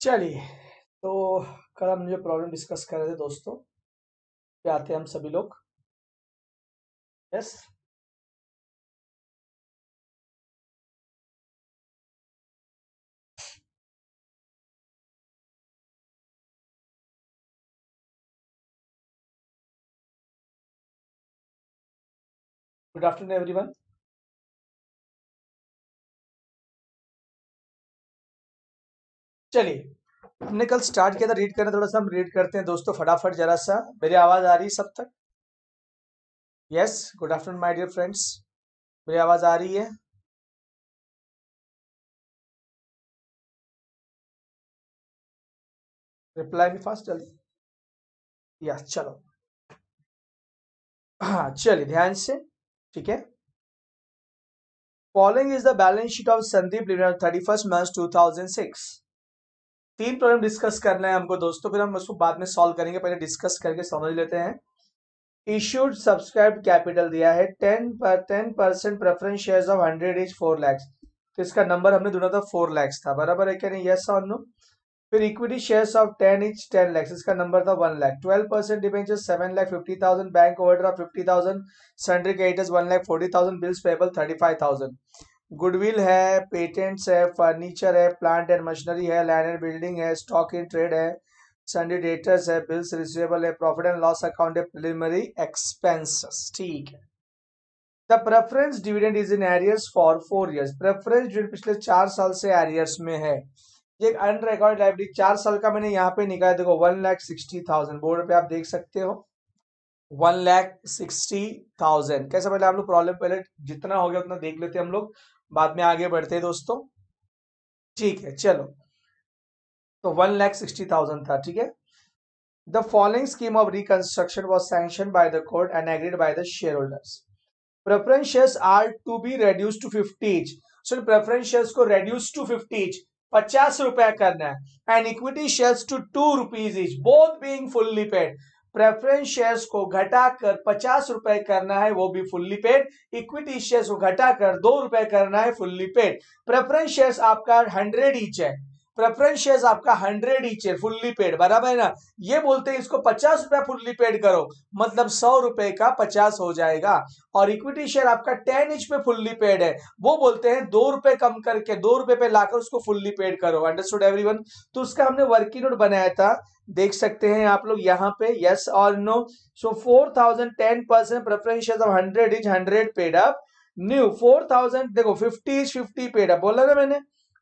चलिए, तो कल हम जो प्रॉब्लम डिस्कस कर रहे थे दोस्तों, पे आते हैं हम सभी लोग। Yes, good afternoon everyone. चलिए, हमने कल स्टार्ट किया था रीड करना, थोड़ा सा हम रीड करते हैं दोस्तों फटाफट जरा सा। मेरी आवाज आ रही है सब तक? Yes, good afternoon my dear friends. मेरी आवाज आ रही है? रिप्लाई भी फास्ट, जल्दी। यस, चलो। हाँ, चलिए ध्यान से। ठीक है। Following is the balance sheet of Sandeep limited 31 March 2006। तीन प्रॉब्लम डिस्कस करना है हमको दोस्तों, फिर हम उसको बाद में सॉल्व करेंगे, पहले डिस्कस करके समझ लेते हैं। इश्यूड सब्सक्राइब कैपिटल दिया है 10% preference shares of 100 is 4 lakhs। तो इसका नंबर हमने ढूंढा था 4 lakhs था, बराबर है क्या नहीं? यस और नो। फिर equity shares of 10 is 10 lakhs, इसका नंबर था 1 lakh। 12% debenture 7,50,000, bank overdraft 50,000, sundry creditors 1,40,000, bills payable 35,000। Goodwill है, पेटेंट्स है, फर्नीचर है, प्लांट एंड मशीनरी है, लैंड एंड बिल्डिंग है, स्टॉक इन ट्रेड है, सन्डी डेटर्स है, बिल्स रिसीवेबल है, प्रॉफिट एंड लॉस अकाउंट है, प्रिलिमिनरी एक्सपेंसेस। ठीक है। The preference dividend is in arrears for 4 years। Preference dividend पिछले 4 साल से एरियर्स में है। ये एक अनरिकॉर्ड लाइबिलिटी 4 साल का मैंने यहाँ पे निकाला, देखो 1,60,000 बोर्ड पे आप देख सकते हो। 1,60,000 कैसे? पहले आप लोग प्रॉब्लम पहले जितना हो गया उतना देख लेते हैं हम लोग, बाद में आगे बढ़ते हैं दोस्तों। ठीक है, चलो। तो 1,60,000 था, ठीक है। The following scheme of reconstruction was sanction by the court and agreed by the share holders. Preference shares are to be reduce to 50 each। So preference shares को रेड्यूस टू 50 each, 50 रुपया करना है, and equity shares to 2 rupees each, both being fully paid. Preference shares को घटाकर 50 रुपए करना है, वो भी फुल्ली पेड। इक्विटी शेयर्स को घटाकर 2 रुपए करना है, फुल्ली पेड। प्रेफरेंस शेयर्स आपका 100 ईच है, प्रेफरेंस शेयर्स आपका 100 ईच है, फुल्ली पेड, बराबर है ना? ये बोलते हैं इसको 50 रुपया फुल्ली पेड करो, मतलब 100 रुपए का 50 हो जाएगा। और इक्विटी शेयर आपका 10 इंच पे फुल्ली पेड है, वो बोलते हैं 2 रुपए कम करके 2 रुपए पे लाकर उसको फुल्ली पेड करो। Understood everyone? तो उसका हमने वर्किंग नोट बनाया था, देख सकते हैं आप लोग यहाँ पे। यस और no? So 4,000 10% preference share of 100 is 100 paid up. New 4,000, देखो 50 इज 50 पेड अप, बोला ना मैंने?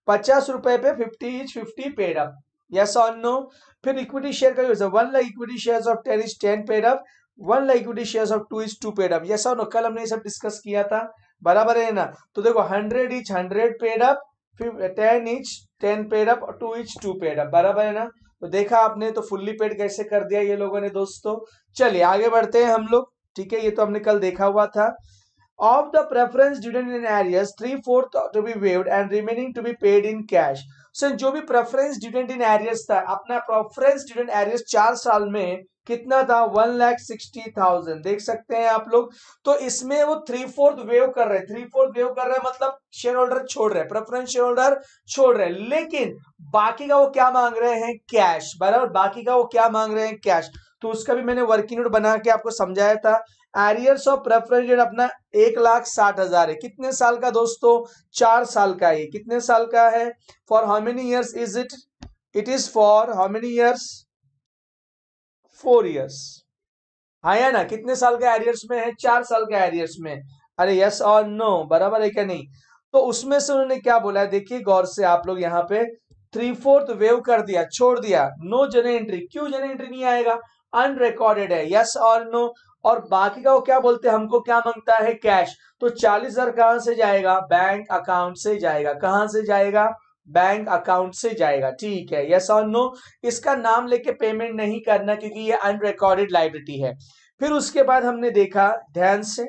50 रुपए पे 50 इज 50 पेड अप। यस और नो? फिर इक्विटी शेयर का यूज है 1 lakh equity shares of 10 is 10 paid up, 1 lakh equity shares of 2 is 2 paid up. Yes और नो? कल हमने ये सब डिस्कस किया था, बराबर है ना? तो देखो 100 इज 100 पेड अप, फिर 10 इज 10 पेड अप और 2 इज 2 पेड अप, बराबर है ना? तो देखा आपने, तो फुल्ली पेड कैसे कर दिया ये लोगों ने दोस्तों। चलिए आगे बढ़ते हैं हम लोग। ठीक है, ये तो हमने कल देखा हुआ था। Of the preference dividend in arrears, 3/4 to be waived and remaining to be paid in cash। So जो भी प्रेफरेंस डिविडेंड इन एरियर्स था, अपना प्रेफरेंस डिविडेंड एरियर्स 4 साल में कितना था? 1,60,000, देख सकते हैं आप लोग। तो इसमें वो 3/4 वेव कर रहे हैं, 3/4 वेव कर रहे हैं, मतलब शेयर होल्डर छोड़ रहे हैं, प्रेफरेंस शेयर होल्डर छोड़ रहे हैं, लेकिन बाकी का वो क्या मांग रहे हैं? कैश, बराबर। बाकी का वो क्या मांग रहे हैं? कैश। तो उसका भी मैंने वर्किंग नोट बना के आपको समझाया था। एरियर्स ऑफ प्रेफरेंस डिविडेंड अपना 1,60,000 है, कितने साल का दोस्तों? 4 साल का है। कितने साल का है? For how many years is it? It is for how many years? 4 years। हाँ या ना? कितने साल का एरियर्स में है? 4 साल का एरियर्स में। अरे यस और नो, बराबर है क्या नहीं? तो उसमें से उन्होंने क्या बोला है, देखिए गौर से आप लोग यहाँ पे। 3/4 वेव कर दिया, छोड़ दिया, नो जनरल एंट्री। क्यों जनरल एंट्री नहीं आएगा? अनरिकॉर्डेड है। यस और नो? और बाकी का वो क्या बोलते हैं, हमको क्या मांगता है? कैश। तो 40,000 कहां से जाएगा? बैंक अकाउंट से जाएगा। कहां से जाएगा? बैंक अकाउंट से जाएगा। ठीक है, यस और नो? इसका नाम लेके पेमेंट नहीं करना, क्योंकि ये अनरिकॉर्डेड लायबिलिटी है। फिर उसके बाद हमने देखा ध्यान से,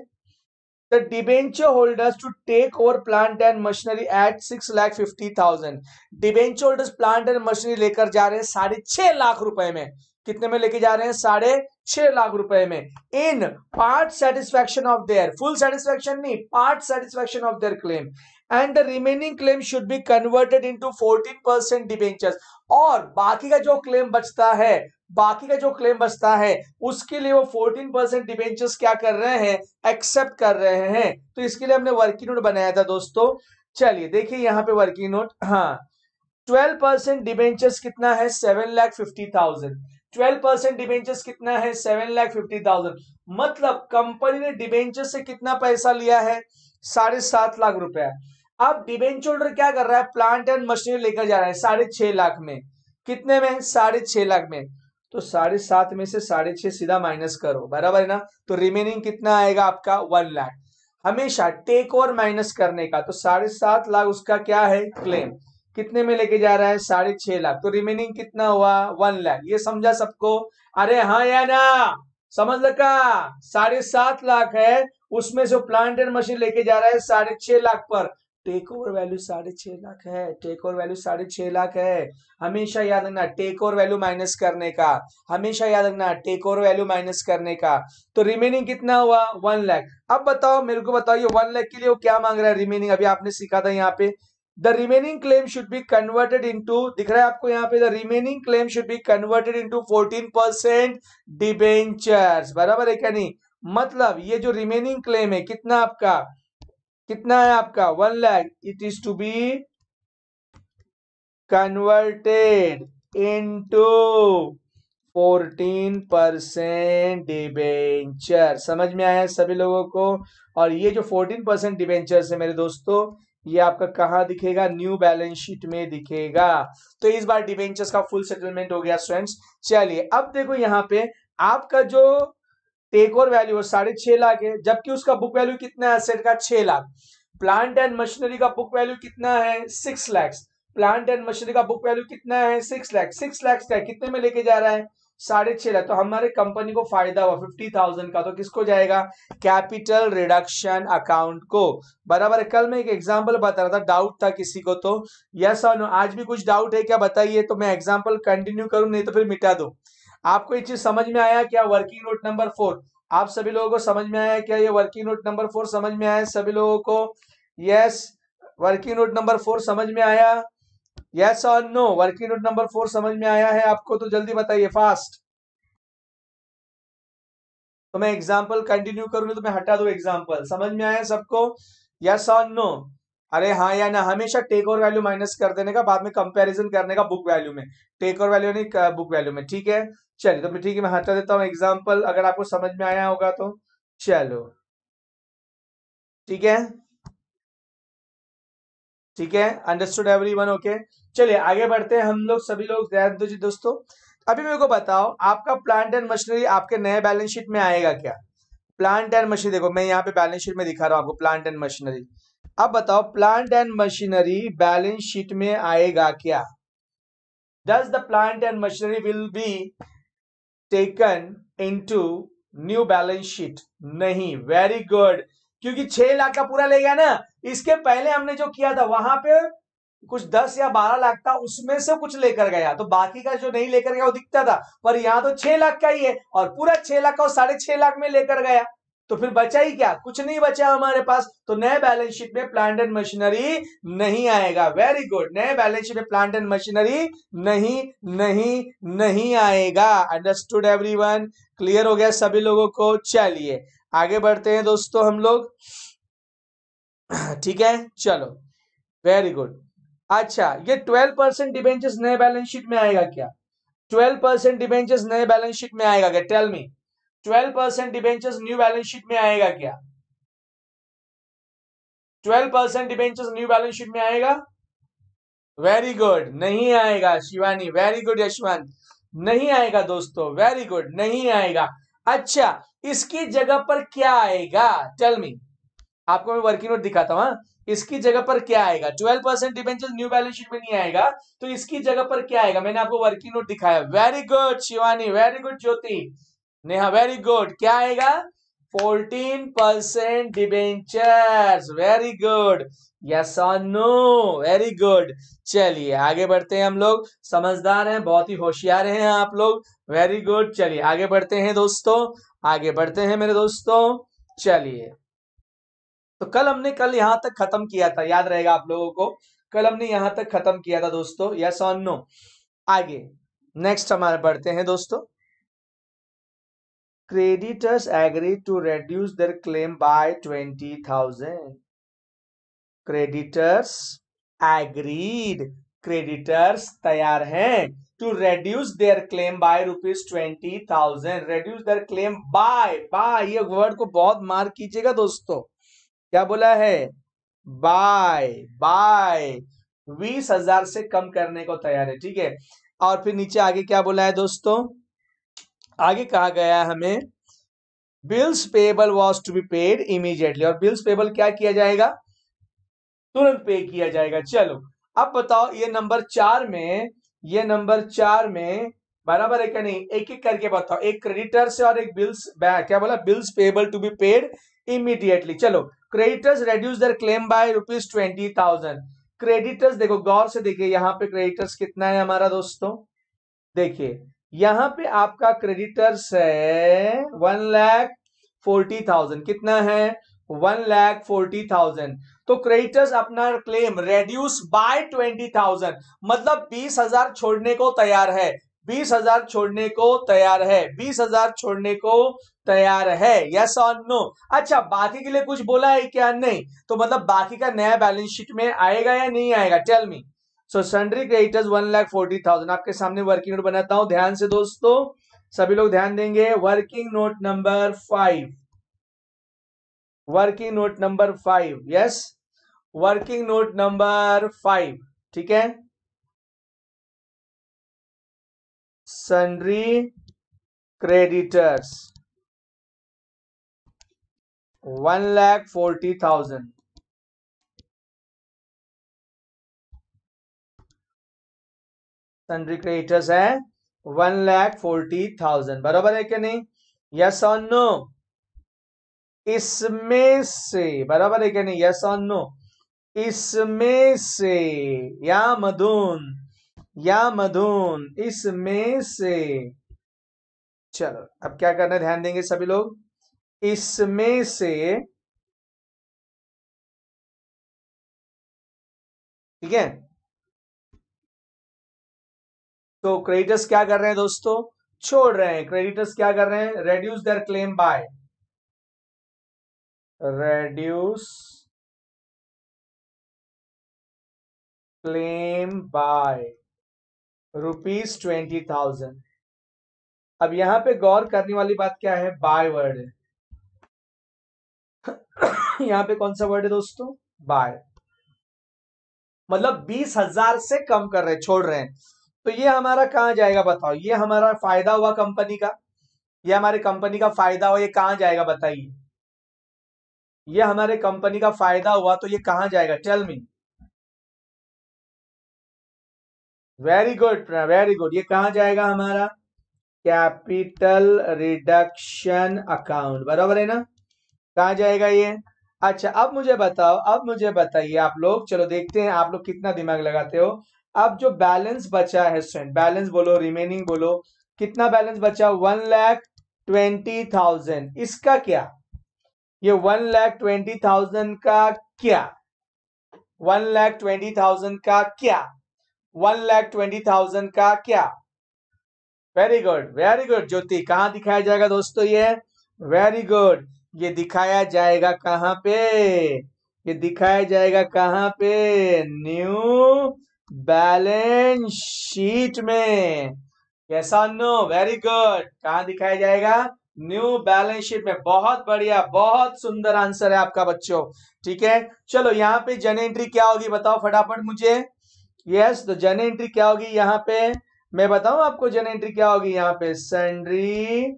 the debenture holders to take over plant and machinery at 6,50,000। Debenture holders plant and machinery लेकर जा रहे हैं 6.5 लाख रुपए में। कितने में लेके जा रहे हैं? 6.5 लाख रुपए में। In part satisfaction of their, full satisfaction नहीं, part satisfaction of their claim, and the remaining claim should be converted into 14% debentures. और बाकी का जो क्लेम बचता है उसके लिए वो 14% डिबेंचर्स क्या कर रहे हैं, एक्सेप्ट कर रहे हैं। तो इसके लिए हमने वर्किंग नोट बनाया था दोस्तों। चलिए देखिए यहाँ पे वर्किंग नोट, हाँ 12% डिबेंचर्स कितना है, 7,50,000। 12% डिबेंचर्स कितना है, 7,50,000। मतलब कंपनी ने डिबेंचर से कितना पैसा लिया है, 7.5 लाख रुपया। अब डिबेंचर होल्डर क्या कर रहा है, प्लांट एंड मशीनरी लेकर जा रहा है 6.5 लाख में। कितने में, 6.5 लाख में। तो 7.5 में से 6.5 सीधा माइनस करो, बराबर है ना। तो रिमेनिंग कितना आएगा आपका, 1 लाख। हमेशा टेक ओवर माइनस करने का। तो 7.5 लाख उसका क्या है, क्लेम। कितने में लेके जा रहा है, 6.5 लाख। तो रिमेनिंग कितना हुआ, 1 लाख। ये समझा सबको, अरे हाँ या ना, समझ लगा। 7.5 लाख है, उसमें से प्लांट एंड मशीन लेके जा रहा है 6.5 लाख पर। टेक ओवर वैल्यू 6.5 लाख है, टेक ओवर वैल्यू 6.5 लाख है। हमेशा याद रखना टेक ओवर वैल्यू माइनस करने का, हमेशा याद रखना टेक ओवर वैल्यू माइनस करने का। तो रिमेनिंग कितना हुआ, 1 लाख। अब बताओ, मेरे को बताओ, ये 1 लाख के लिए वो क्या मांग रहा है, रिमेनिंग। अभी आपने सीखा था यहाँ पे, the remaining claim should be converted into, दिख रहा है आपको यहाँ पे, the remaining claim should be converted into 14% debentures, बराबर है क्या नहीं। मतलब ये जो रिमेनिंग क्लेम है कितना आपका, कितना है आपका, 1 lakh. It is to be converted into 14% debenture. समझ में आया सभी लोगों को। और ये जो 14% डिबेंचर है मेरे दोस्तों, ये आपका कहां दिखेगा, न्यू बैलेंस शीट में दिखेगा। तो इस बार डिबेंचर्स का फुल सेटलमेंट हो गया स्टूडेंट्स। चलिए अब देखो यहाँ पे आपका जो टेक ओवर वैल्यू है 6.5 लाख है, जबकि उसका बुक वैल्यू कितना है एसेट का, 6 लाख। प्लांट एंड मशीनरी का बुक वैल्यू कितना है, 6 लाख। प्लांट एंड मशीनरी का बुक वैल्यू कितना है, 6 लाख। 6 लाख का कितने में लेके जा रहा है, 6.5 लाख। तो हमारे कंपनी को फायदा हुआ 50,000 का। तो किसको जाएगा, कैपिटल रिडक्शन अकाउंट को, बराबर है। कल मैं एक एग्जांपल बता रहा था, डाउट था किसी को, तो यस और नो। आज भी कुछ डाउट है क्या, बताइए, तो मैं एग्जांपल कंटिन्यू करूं, नहीं तो फिर मिटा दो। आपको ये चीज समझ में आया क्या, वर्किंग नोट नंबर 4 आप सभी लोगों को समझ में आया क्या, ये वर्किंग नोट नंबर 4 समझ में आया सभी लोगों को, यस। वर्किंग नोट नंबर 4 समझ में आया, यस और नो। वर्किंग नोट नंबर 4 समझ में आया है आपको, तो जल्दी बताइए फास्ट। तो मैं एग्जांपल कंटिन्यू करूंगा, तो मैं हटा दूं एग्जांपल। समझ में आया सबको, यस और नो। अरे हाँ या ना, हमेशा टेक ओवर वैल्यू माइनस कर देने का, बाद में कंपैरिजन करने का बुक वैल्यू में, टेक ओवर वैल्यू नहीं बुक वैल्यू में, ठीक है। चलिए तो ठीक है, मैं हटा देता हूँ एग्जांपल, अगर आपको समझ में आया होगा तो। चलो ठीक है, ठीक है, अंडरस्टूड एवरीवन, ओके। चलिए आगे बढ़ते हैं हम लोग, सभी लोग ध्यान दीजिए दोस्तों। अभी मेरे को बताओ, आपका प्लांट एंड मशीनरी आपके नए बैलेंस शीट में आएगा क्या। प्लांट एंड मशीनरी, देखो मैं यहाँ पे बैलेंस शीट में दिखा रहा हूँ आपको प्लांट एंड मशीनरी। अब बताओ, plant and machinery balance sheet में आएगा क्या। Does the plant and machinery will be taken into new balance sheet, नहीं। वेरी गुड, क्योंकि 6 लाख का पूरा ले गया ना। इसके पहले हमने जो किया था वहां पे कुछ 10 या 12 लाख था, उसमें से कुछ लेकर गया, तो बाकी का जो नहीं लेकर गया वो दिखता था। पर यहाँ तो 6 लाख का ही है, और पूरा 6 लाख का 6.5 लाख में लेकर गया, तो फिर बचा ही क्या, कुछ नहीं बचा हमारे पास। तो नए बैलेंस शीट में प्लांट एंड मशीनरी नहीं आएगा। वेरी गुड, नए बैलेंस शीट में प्लांट एंड मशीनरी नहीं नहीं नहीं आएगा। अंडरस्टूड एवरीवन, क्लियर हो गया सभी लोगों को। चलिए आगे बढ़ते हैं दोस्तों हम लोग, ठीक है, चलो वेरी गुड। अच्छा, ये 12% डिबेंचर्स नए बैलेंस शीट में आएगा क्या, 12% डिबेंचर्स नए बैलेंस शीट में आएगा क्या, tell me. 12% debentures new balance sheet में आएगा क्या, 12% डिबेंचर्स न्यू बैलेंस शीट में आएगा। वेरी गुड, नहीं आएगा शिवानी, वेरी गुड यशवंत, नहीं आएगा दोस्तों, वेरी गुड, नहीं आएगा। अच्छा, इसकी जगह पर क्या आएगा, टेल मी। आपको मैं वर्किंग नोट दिखाता हूं, इसकी जगह पर क्या आएगा, 12% डिबेंचर्स न्यू बैलेंस शीट में नहीं आएगा, तो इसकी जगह पर क्या आएगा, मैंने आपको वर्किंग नोट दिखाया। Very good Shivani, very good Jyoti, Neha, very good. क्या आएगा, 14% डिबेंचर्स, वेरी गुड, यस और नो, वेरी गुड। चलिए आगे बढ़ते हैं हम लोग, समझदार हैं, बहुत ही होशियार हैं आप लोग, वेरी गुड। चलिए आगे बढ़ते हैं दोस्तों, आगे बढ़ते हैं मेरे दोस्तों, चलिए। तो कल यहां तक खत्म किया था, याद रहेगा आप लोगों को, कल हमने यहां तक खत्म किया था दोस्तों, यस और नो। आगे नेक्स्ट हमारे बढ़ते हैं दोस्तों। Creditors agree to reduce their claim by 20,000। Creditors agreed, creditors तैयार हैं to reduce their claim by ₹20,000। Reduce their claim by, ये वर्ड को बहुत मार्क कीजिएगा दोस्तों, क्या बोला है, बाय 20,000 से कम करने को तैयार है, ठीक है। और फिर नीचे आगे क्या बोला है दोस्तों, आगे कहा गया है हमें bills payable was to be paid immediately, और बिल्स पेबल क्या किया जाएगा, तुरंत पे किया जाएगा। चलो अब बताओ ये नंबर 4 में, बराबर है क्या नहीं, एक एक करके बताओ, एक क्रेडिटर से और एक बिल्स, क्या बोला, bills payable to be paid immediately. चलो creditors reduce their claim by ₹20,000। Creditors देखो गौर से देखिए, यहाँ पे क्रेडिटर्स कितना है हमारा दोस्तों, देखिए यहाँ पे आपका क्रेडिटर्स है 1,40,000, कितना है 1,40,000। तो क्रेडिटर्स अपना क्लेम रेड्यूस बाय 20,000, मतलब 20,000 छोड़ने को तैयार है, 20,000 छोड़ने को तैयार है, 20,000 छोड़ने को तैयार है, यस और नो। अच्छा बाकी के लिए कुछ बोला है क्या, नहीं, तो मतलब बाकी का नया बैलेंस शीट में आएगा या नहीं आएगा, टेल मी। सो सन्ड्री क्रेडिटर्स 1,40,000, आपके सामने वर्किंग नोट बनाता हूं ध्यान से दोस्तों, सभी लोग ध्यान देंगे। Working note number 5, working note number 5, yes, working note number 5, ठीक है। सन्ड्री क्रेडिटर्स 1,40,000, सन्ड्री क्रेडिटर्स है 1,40,000, बराबर है कि नहीं, यस और नो। इसमें से, बराबर है कि नहीं, यस और नो, इसमें से, या मधुन इसमें से, चलो अब क्या करना है ध्यान देंगे सभी लोग, इसमें से, ठीक है। तो क्रेडिटर्स क्या कर रहे हैं दोस्तों, छोड़ रहे हैं, क्रेडिटर्स क्या कर रहे हैं, reduce their claim bye, reduce claim by ₹20,000। अब यहां पे गौर करने वाली बात क्या है, बाय वर्ड है, यहां पे कौन सा वर्ड है दोस्तों, बाय, मतलब 20,000 से कम कर रहे हैं, छोड़ रहे हैं। तो ये हमारा कहां जाएगा बताओ, ये हमारा फायदा हुआ कंपनी का, ये हमारे कंपनी का फायदा हुआ, ये कहां जाएगा बताइए, ये हमारे कंपनी का फायदा हुआ तो ये कहां जाएगा, tell me. Very good, very good, ये कहां जाएगा हमारा, कैपिटल रिडक्शन अकाउंट, बराबर है ना, कहां जाएगा ये। अच्छा अब मुझे बताओ, अब मुझे बताइए आप लोग, चलो देखते हैं आप लोग कितना दिमाग लगाते हो। अब जो बैलेंस बचा है स्टूडेंट, बैलेंस बोलो, रिमेनिंग बोलो, कितना बैलेंस बचा, 1,20,000, इसका क्या, ये 1,20,000 का क्या, 1,20,000 का क्या, 1,20,000 का क्या, वेरी गुड, वेरी गुड ज्योति, कहां दिखाया जाएगा दोस्तों ये, वेरी गुड, ये दिखाया जाएगा कहां पे, ये दिखाया जाएगा कहां पे, न्यू बैलेंस शीट में, कैसा, नो, वेरी गुड, कहां दिखाया जाएगा, न्यू बैलेंस शीट में, बहुत बढ़िया, बहुत सुंदर आंसर है आपका बच्चों, ठीक है। चलो यहाँ पे जन एंट्री क्या होगी बताओ फटाफट मुझे, यस, तो जन एंट्री क्या होगी यहाँ पे, मैं बताऊं आपको जन एंट्री क्या होगी यहाँ पे, सन्ड्री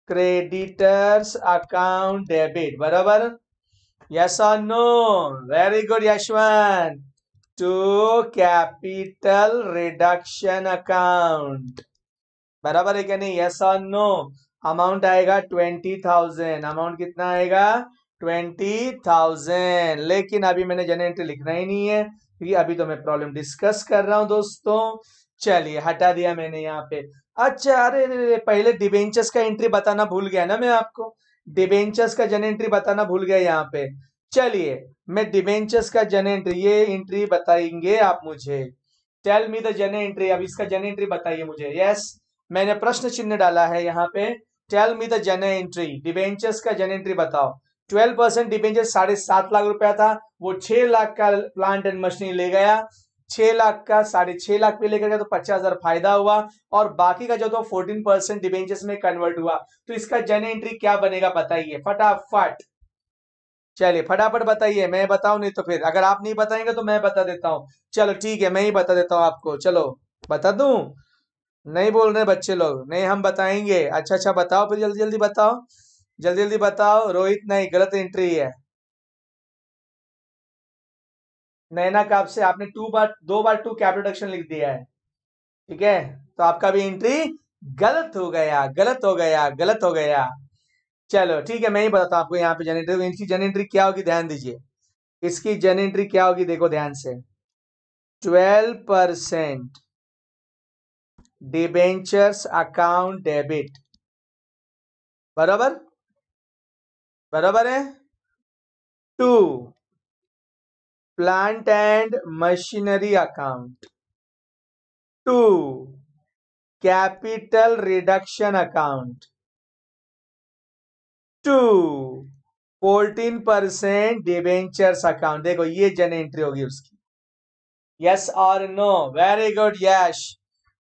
क्रेडिटर्स अकाउंट डेबिट, बराबर, यस और no, very good Yashwant, to capital reduction account, बराबर है क्या नहीं, यस और नो। अमाउंट आएगा 20,000, अमाउंट कितना आएगा 20,000, लेकिन अभी मैंने जन एंट्री लिखना ही नहीं है क्योंकि अभी तो मैं प्रॉब्लम डिस्कस कर रहा हूं दोस्तों, चलिए हटा दिया मैंने यहाँ पे। अच्छा अरे पहले डिबेंचर्स का एंट्री बताना भूल गया ना मैं आपको, डिबेंचर्स का जन एंट्री बताना भूल गया यहाँ पे। चलिए, मैं डिबेंचर्स का जन एंट्री, ये एंट्री बताएंगे आप मुझे। Tell me the journal entry, अब इसका जन एंट्री बताइए मुझे। यस, मैंने प्रश्न चिन्ह डाला है यहाँ पे। Tell me the journal entry, debentures का जन एंट्री बताओ। 12% डिबेंचर 7.5 लाख रुपया था, वो 6 लाख का प्लांट एंड मशीनरी ले गया। 6 लाख का 6.5 लाख पे लेकर गया तो 50,000 फायदा हुआ, और बाकी का जो तो 14% डिबेंचर्स में कन्वर्ट हुआ। तो इसका जन एंट्री क्या बनेगा बताइए फटाफट। चलिए फटाफट बताइए, मैं बताऊं नहीं तो फिर अगर आप नहीं बताएंगे तो मैं बता देता हूँ। चलो ठीक है, मैं ही बता देता हूँ आपको। चलो बता दूं, नहीं बोल रहे बच्चे लोग, नहीं हम बताएंगे। अच्छा अच्छा बताओ फिर, जल्दी जल्दी बताओ, जल्दी जल्दी बताओ। रोहित नहीं, गलत एंट्री है। नैना का आपसे आपने 2 बार 2 कैपिटल रिडक्शन लिख दिया है, ठीक है, तो आपका भी एंट्री गलत हो गया, गलत हो गया, गलत हो गया। चलो ठीक है, मैं ही बताता हूँ आपको यहाँ पे जनरेटर, इनकी जनरेटरी क्या होगी ध्यान दीजिए। इसकी जनरेटरी क्या होगी देखो ध्यान से। 12% डिबेंचर्स अकाउंट डेबिट, बराबर, बराबर है। 2 plant and machinery account, 2 capital reduction account, 2 14% debentures account. देखो ये जन एंट्री होगी उसकी। यस और no, very good Yash.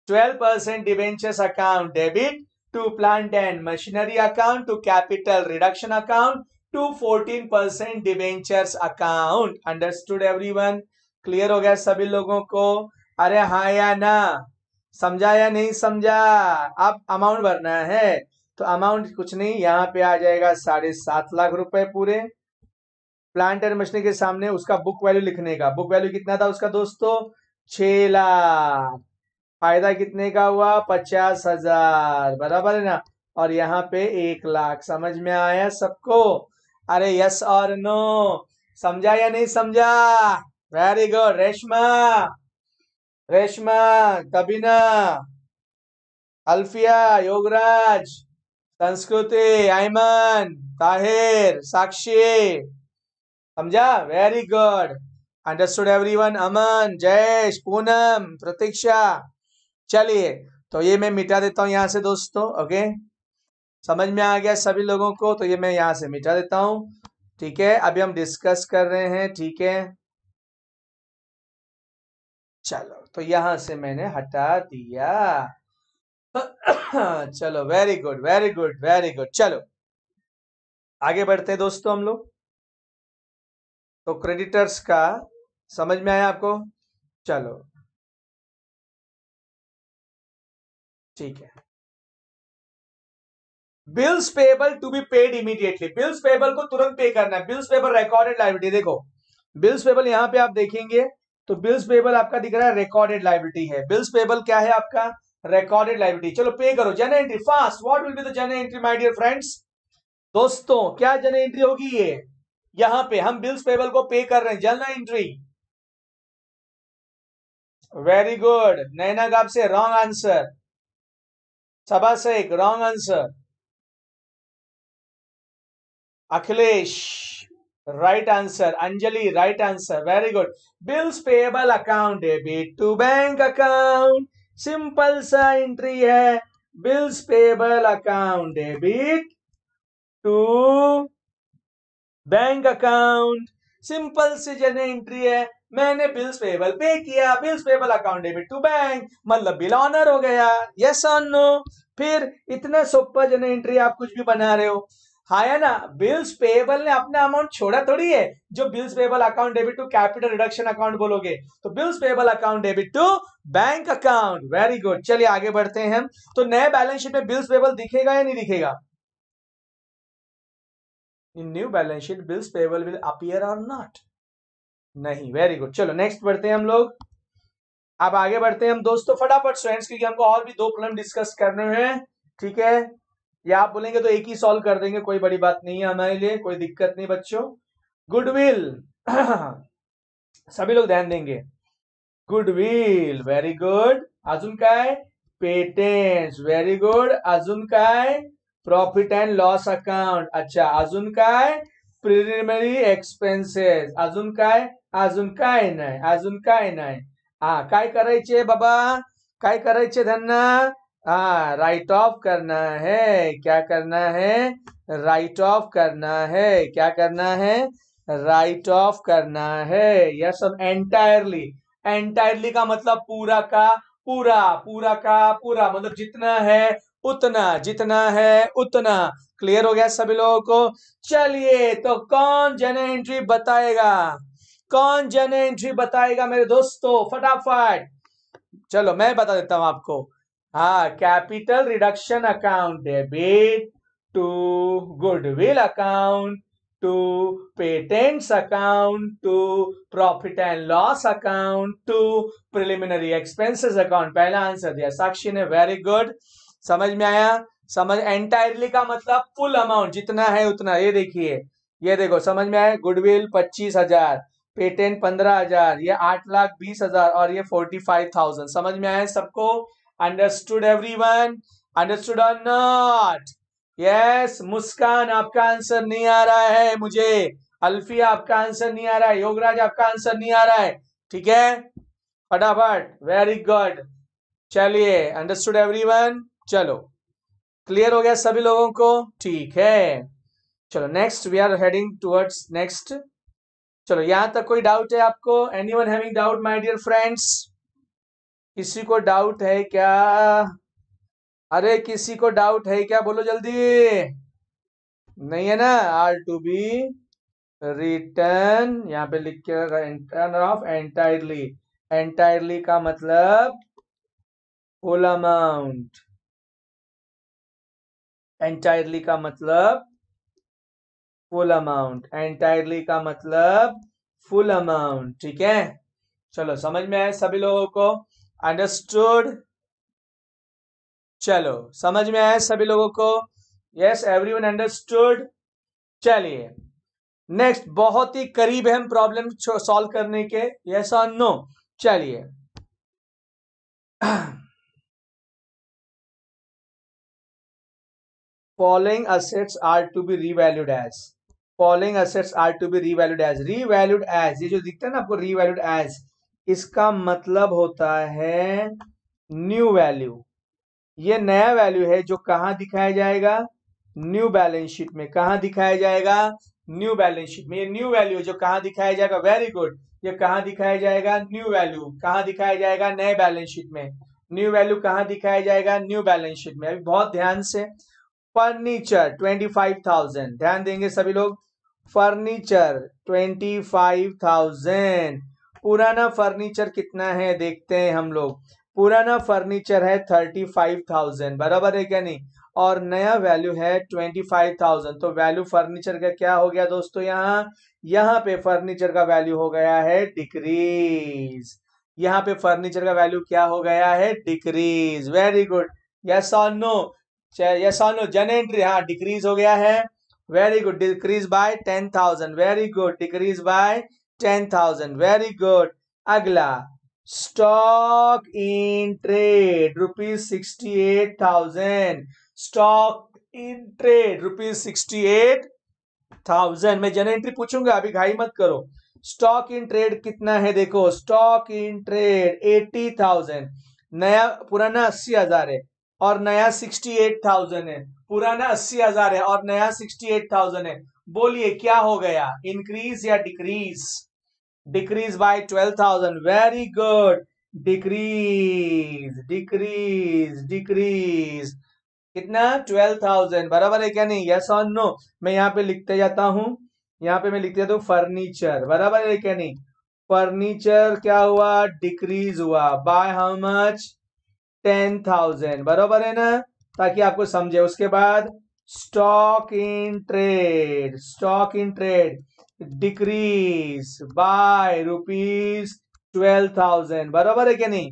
12% debentures account debit, to plant and machinery account, to capital reduction account, to 14% debentures account. Understood everyone? Clear हो गया सभी लोगों को? अरे हाँ या ना, समझा या नहीं समझा? अब अमाउंट भरना है, तो अमाउंट कुछ नहीं, यहाँ पे आ जाएगा 7.5 लाख रुपए पूरे। प्लांट एंड मशीनरी के सामने उसका बुक वैल्यू लिखने का, बुक वैल्यू कितना था उसका दोस्तों? 6 लाख। फायदा कितने का हुआ? 50,000, बराबर है ना। और यहाँ पे 1 लाख। समझ में आया सबको? अरे यस और नो, समझा या नहीं समझा? Very good. रेशमा, रेशमा, कबीना, अल्फिया, योगराज, संस्कृति, आयमन, ताहिर, साक्षी, समझा? Very good. Understood everyone? Aman, Jayesh, Poonam, Pratiksha. चलिए, तो ये मैं मिटा देता हूं यहां से दोस्तों। ओके, समझ में आ गया सभी लोगों को? तो ये मैं यहां से मिटा देता हूं, ठीक है। अभी हम डिस्कस कर रहे हैं, ठीक है। चलो, तो यहां से मैंने हटा दिया। चलो, very good, very good, very good. चलो आगे बढ़ते हैं दोस्तों हम लोग। तो क्रेडिटर्स का समझ में आया आपको? चलो ठीक है। Bills payable to be paid immediately, bills payable को तुरंत पे करना है। बिल्स पेबल रिकॉर्डेड लायबिलिटी, देखो बिल्स पेबल यहां पे आप देखेंगे तो बिल्स पेबल आपका दिख रहा है रिकॉर्डेड लायबिलिटी है। बिल्स पेबल क्या है आपका? Recorded liability. चलो पे करो, journal entry fast. What will be the journal entry my dear friends? दोस्तों क्या जन एंट्री होगी ये? यहां पे हम बिल्स पेबल को पे कर रहे हैं, journal entry. Very good. Naina गाब से रॉन्ग आंसर, सबा से एक wrong answer. Akhilesh right answer, Anjali right answer, very good. Bills payable account debit to bank account, simple सा एंट्री है। Bills payable account debit to bank account, simple सी journal entry है। मैंने bills payable pay किया, bills payable account debit to bank, मतलब bill honour हो गया। Yes और नो? फिर इतना सोपा जन एंट्री आप कुछ भी बना रहे हो, हाँ है ना। बिल्स पेएबल ने अपना अमाउंट छोड़ा थोड़ी है। जो bills payable account debit to capital reduction account बोलोगे तो bills payable account debit to bank account. Very good. चलिए आगे बढ़ते हैं हम। तो नए बैलेंस शीट में बिल्स पेएबल दिखेगा या नहीं दिखेगा? In new balance sheet bills payable will appear or not? नहीं। Very good. चलो नेक्स्ट बढ़ते हैं हम लोग। अब आगे बढ़ते हैं हम दोस्तों फटाफट स्टूडेंट्स, क्योंकि हमको और भी 2 प्रॉब्लम डिस्कस करने हैं, ठीक है। या आप बोलेंगे तो एक ही सॉल्व कर देंगे, कोई बड़ी बात नहीं है हमारे लिए, कोई दिक्कत नहीं बच्चों। गुडविल सभी लोग ध्यान देंगे। Goodwill, very good. अजून काय? Patents, very good. अजून काय? प्रॉफिट एंड लॉस अकाउंट, अच्छा। अजून काय? Preliminary expenses. अजून काय? अजून काय नाही, अजून काय नाही. हा, काय करायचे बाबा? काय करायचे त्यांना? हाँ, राइट ऑफ करना है. क्या करना है? राइट ऑफ करना है. क्या करना है? राइट ऑफ करना है. यह सब एंटायरली. एंटायरली का मतलब पूरा का पूरा, पूरा का पूरा मतलब जितना है उतना, जितना है उतना. क्लियर हो गया सभी लोगों को? चलिए, तो कौन जन एंट्री बताएगा? कौन जन एंट्री बताएगा मेरे दोस्तों? फटाफट. चलो मैं बता देता हूं आपको. हाँ, capital reduction account debit to goodwill account to patents account to profit and loss account to preliminary expenses account. पहला आंसर दिया साक्षी ने. Very good. समझ में आया? समझ. एंटायरली का मतलब फुल अमाउंट, जितना है उतना. ये देखिए, ये देखो, समझ में आया? गुडविल 25,000, पेटेंट 15,000, ये 8,20,000 और ये 45,000. समझ में आया सबको? Understood everyone? अंडरस्टूड और नॉट? यस. मुस्कान, आपका आंसर नहीं आ रहा है मुझे. अल्फिया, आपका आंसर नहीं आ रहा है. योगराज, आपका आंसर नहीं आ रहा है. ठीक है, फटाफट. Very good. चलिए, अंडरस्टूड एवरीवन? चलो, क्लियर हो गया सभी लोगों को? ठीक है, चलो next. We are heading towards next. चलो, यहां तक कोई डाउट है आपको? Anyone having doubt my dear friends? किसी को डाउट है क्या? अरे, किसी को डाउट है क्या? बोलो जल्दी. नहीं है ना? आर टू बी रिटर्न, यहां पे लिख के रिटर्न ऑफ एंटायरली. एंटायरली का मतलब फुल अमाउंट. एंटायरली का मतलब फुल अमाउंट. एंटायरली का मतलब फुल अमाउंट. ठीक है, चलो समझ में आए सभी लोगों को? अंडरस्टूड? चलो, समझ में आया सभी लोगों को? Yes, everyone understood? चलिए नेक्स्ट. बहुत ही करीब है हम प्रॉब्लम सॉल्व करने के. यस और नो? चलिए. Following assets are to be revalued as. Following assets are to be revalued as. Revalued as, ये जो दिखता है ना आपको, रीवैल्यूड एज, इसका मतलब होता है न्यू वैल्यू. ये नया वैल्यू है जो कहां दिखाया जाएगा? न्यू बैलेंस शीट में. कहां दिखाया जाएगा? न्यू बैलेंस शीट में. ये न्यू वैल्यू जो कहां दिखाया जाएगा? Very good. ये कहां दिखाया जाएगा? New value. कहां दिखाया जाएगा? नए बैलेंस शीट में. न्यू वैल्यू कहां दिखाया जाएगा? न्यू बैलेंस शीट में. अभी बहुत ध्यान से. फर्नीचर 25,000, ध्यान देंगे सभी लोग. फर्नीचर 25,000. पुराना फर्नीचर कितना है देखते हैं हम लोग. पुराना फर्नीचर है 35,000, बराबर है क्या नहीं? और नया वैल्यू है 25,000. तो वैल्यू फर्नीचर का क्या हो गया दोस्तों? यहाँ पे फर्नीचर का वैल्यू हो गया है डिक्रीज. यहाँ पे फर्नीचर का वैल्यू क्या हो गया है? डिक्रीज. Very good. यस और नो? यस और नो? जन एंट्री, हाँ, डिक्रीज हो गया है. Very good. Decrease by 10,000. Very good. Decrease by 10,000. Very good. अगला, stock in trade ₹68,000. Stock in trade ₹68,000. मैं जन एंट्री पूछूंगा, अभी घाई मत करो. स्टॉक इन ट्रेड कितना है देखो. Stock in trade 80,000. नया, पुराना 80,000 है और नया 68,000 है. पुराना 80,000 है और नया 68,000 है. बोलिए क्या हो गया? इंक्रीज या decrease? Decrease by 12,000. Very good. Decrease, decrease, decrease. कितना? 12,000. बराबर है क्या नहीं? यस और नो? मैं यहाँ पे लिखते जाता हूं. यहाँ पे मैं लिखते जाता हूँ फर्नीचर. बराबर है क्या नहीं? फर्नीचर क्या हुआ? डिक्रीज हुआ. By how much? 10,000. बराबर है ना? ताकि आपको समझे. उसके बाद stock in trade. Stock in trade decrease by ₹12,000. बराबर है क्या नहीं?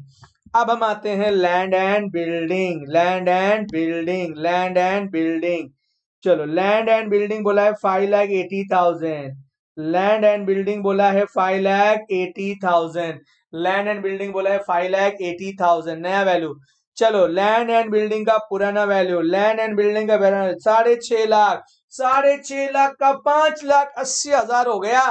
अब हम आते हैं land and building. Land and building, land and building. चलो, लैंड एंड बिल्डिंग बोला है 5,80,000. लैंड एंड बिल्डिंग बोला है 5,80,000. लैंड एंड बिल्डिंग बोला है 5,80,000. नया वैल्यू. चलो लैंड एंड बिल्डिंग का पुराना वैल्यू, लैंड एंड बिल्डिंग का वैल्यू 6.5 लाख, 6.5 लाख का 5,80,000 हो गया,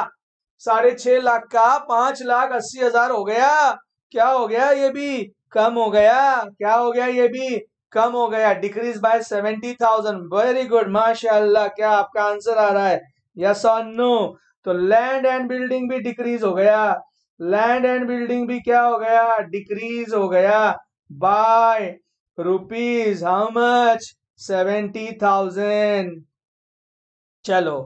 6.5 लाख का 5,80,000 हो गया। क्या हो गया? ये भी कम हो गया। क्या हो गया? ये भी कम हो गया, डिक्रीज बाय 70,000। वेरी गुड, माशाल्लाह। क्या आपका आंसर आ रहा है? यस और नो? तो लैंड एंड बिल्डिंग भी डिक्रीज हो गया, लैंड एंड बिल्डिंग भी क्या हो गया? डिक्रीज हो गया बाय रुपीज हाउ मच? 70,000। चलो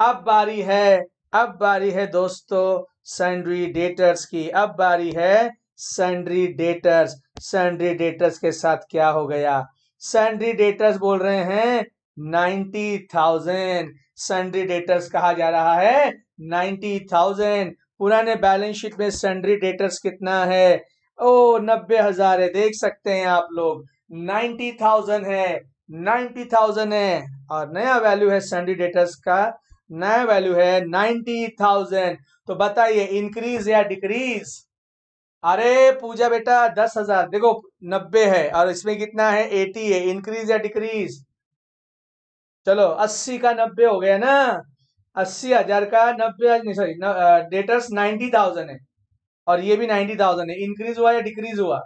अब बारी है दोस्तों सन्ड्री डेटर्स की। अब बारी है सन्ड्री डेटर्स। सन्ड्री डेटर्स के साथ क्या हो गया? सन्ड्री डेटर्स बोल रहे हैं 90,000। सन्ड्री डेटर्स कहा जा रहा है 90,000। पुराने बैलेंस शीट में सन्ड्री डेटर्स कितना है? ओ 90,000 है, देख सकते हैं आप लोग। 90,000 है, 90,000 है, और नया वैल्यू है सन्ड्री डेटर्स का, नया वैल्यू है 90,000। तो बताइए इंक्रीज या डिक्रीज? अरे पूजा बेटा 10,000, देखो 90 है और इसमें कितना है? 80 है, इंक्रीज या डिक्रीज? चलो 80 का 90 हो गया ना, 80,000 का 90, नहीं सॉरी, डेटर्स 90,000 है और ये भी 90,000 है, इंक्रीज हुआ या डिक्रीज हुआ?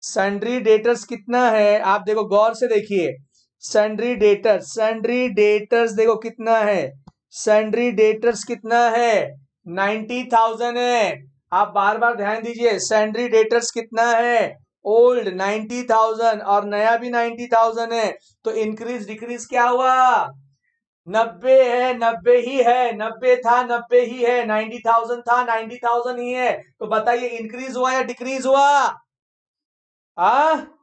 सन्ड्री डेटर्स कितना है? आप देखो गौर से देखिए, सन्ड्री डेटर्स, सन्ड्री डेटर्स देखो कितना है? सन्ड्री डेटर्स कितना है? 90,000 है। आप बार बार ध्यान दीजिए, सन्ड्री डेटर्स कितना है? ओल्ड 90,000 और नया भी 90,000 है। तो इंक्रीज डिक्रीज क्या हुआ? 90 है, 90 ही है, 90 था 90 ही है, 90,000 था 90,000 ही है। तो बताइए इंक्रीज हुआ या डिक्रीज हुआ?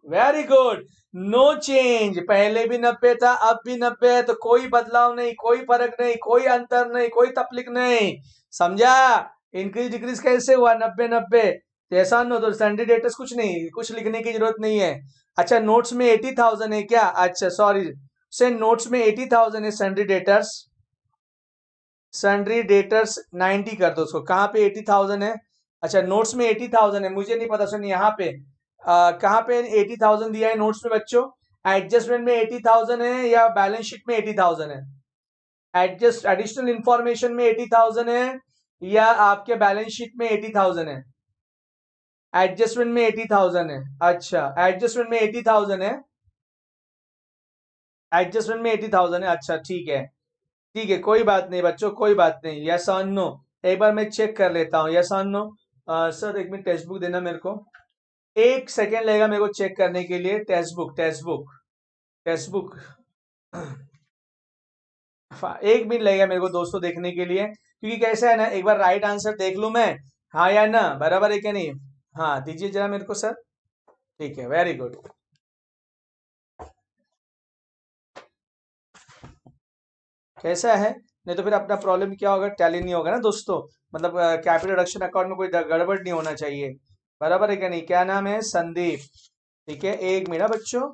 Very good, no change. पहले भी 90 था, अब भी 90 है, तो कोई बदलाव नहीं, कोई फर्क नहीं, कोई अंतर नहीं, कोई तकलीफ नहीं। समझा? इंक्रीज डिक्रीज कैसे हुआ? 90 90। तो ऐसा नो, तो सन्ड्री डेटर्स कुछ नहीं, कुछ लिखने की जरूरत नहीं है। अच्छा नोट्स में 80,000 है क्या? अच्छा सॉरी, से नोट्स में 80,000 है सन्ड्री डेटर्स। सन्ड्री डेटर्स 90 कर दो उसको। कहाँ पे 80,000 है? अच्छा नोट्स में 80,000 है, मुझे नहीं पता। सुन यहाँ पे कहाँ पे 80,000 दिया है नोट्स में बच्चों? एडजस्टमेंट में 80,000 है या बैलेंस शीट में 80,000 है? एडजस्ट एडिशनल इंफॉर्मेशन में 80,000 है या आपके बैलेंस शीट में 80,000 है? एडजस्टमेंट में 80,000 है। अच्छा एडजस्टमेंट में 80,000 है, एडजस्टमेंट में 80,000 है। अच्छा ठीक है, ठीक है, कोई बात नहीं बच्चों, कोई बात नहीं। यस और नो? एक बार मैं चेक कर लेता हूँ। यस और नो? सर एक मिनट टेक्स्ट बुक देना मेरे को, 1 सेकेंड लगेगा मेरे को चेक करने के लिए। Text book, text book, text book 1 minute लगेगा मेरे को दोस्तों देखने के लिए, क्योंकि कैसा है ना, एक बार राइट आंसर देख लूं मैं, हाँ या ना, बराबर है क्या नहीं? हाँ दीजिए जरा मेरे को सर। ठीक है, वेरी गुड। कैसा है? नहीं तो फिर अपना प्रॉब्लम क्या होगा? टैली नहीं होगा ना दोस्तों, मतलब कैपिटल रिडक्शन अकाउंट में कोई गड़बड़ नहीं होना चाहिए। बराबर है क्या नहीं? क्या नाम है? संदीप। ठीक है, 1 मिनट बच्चों।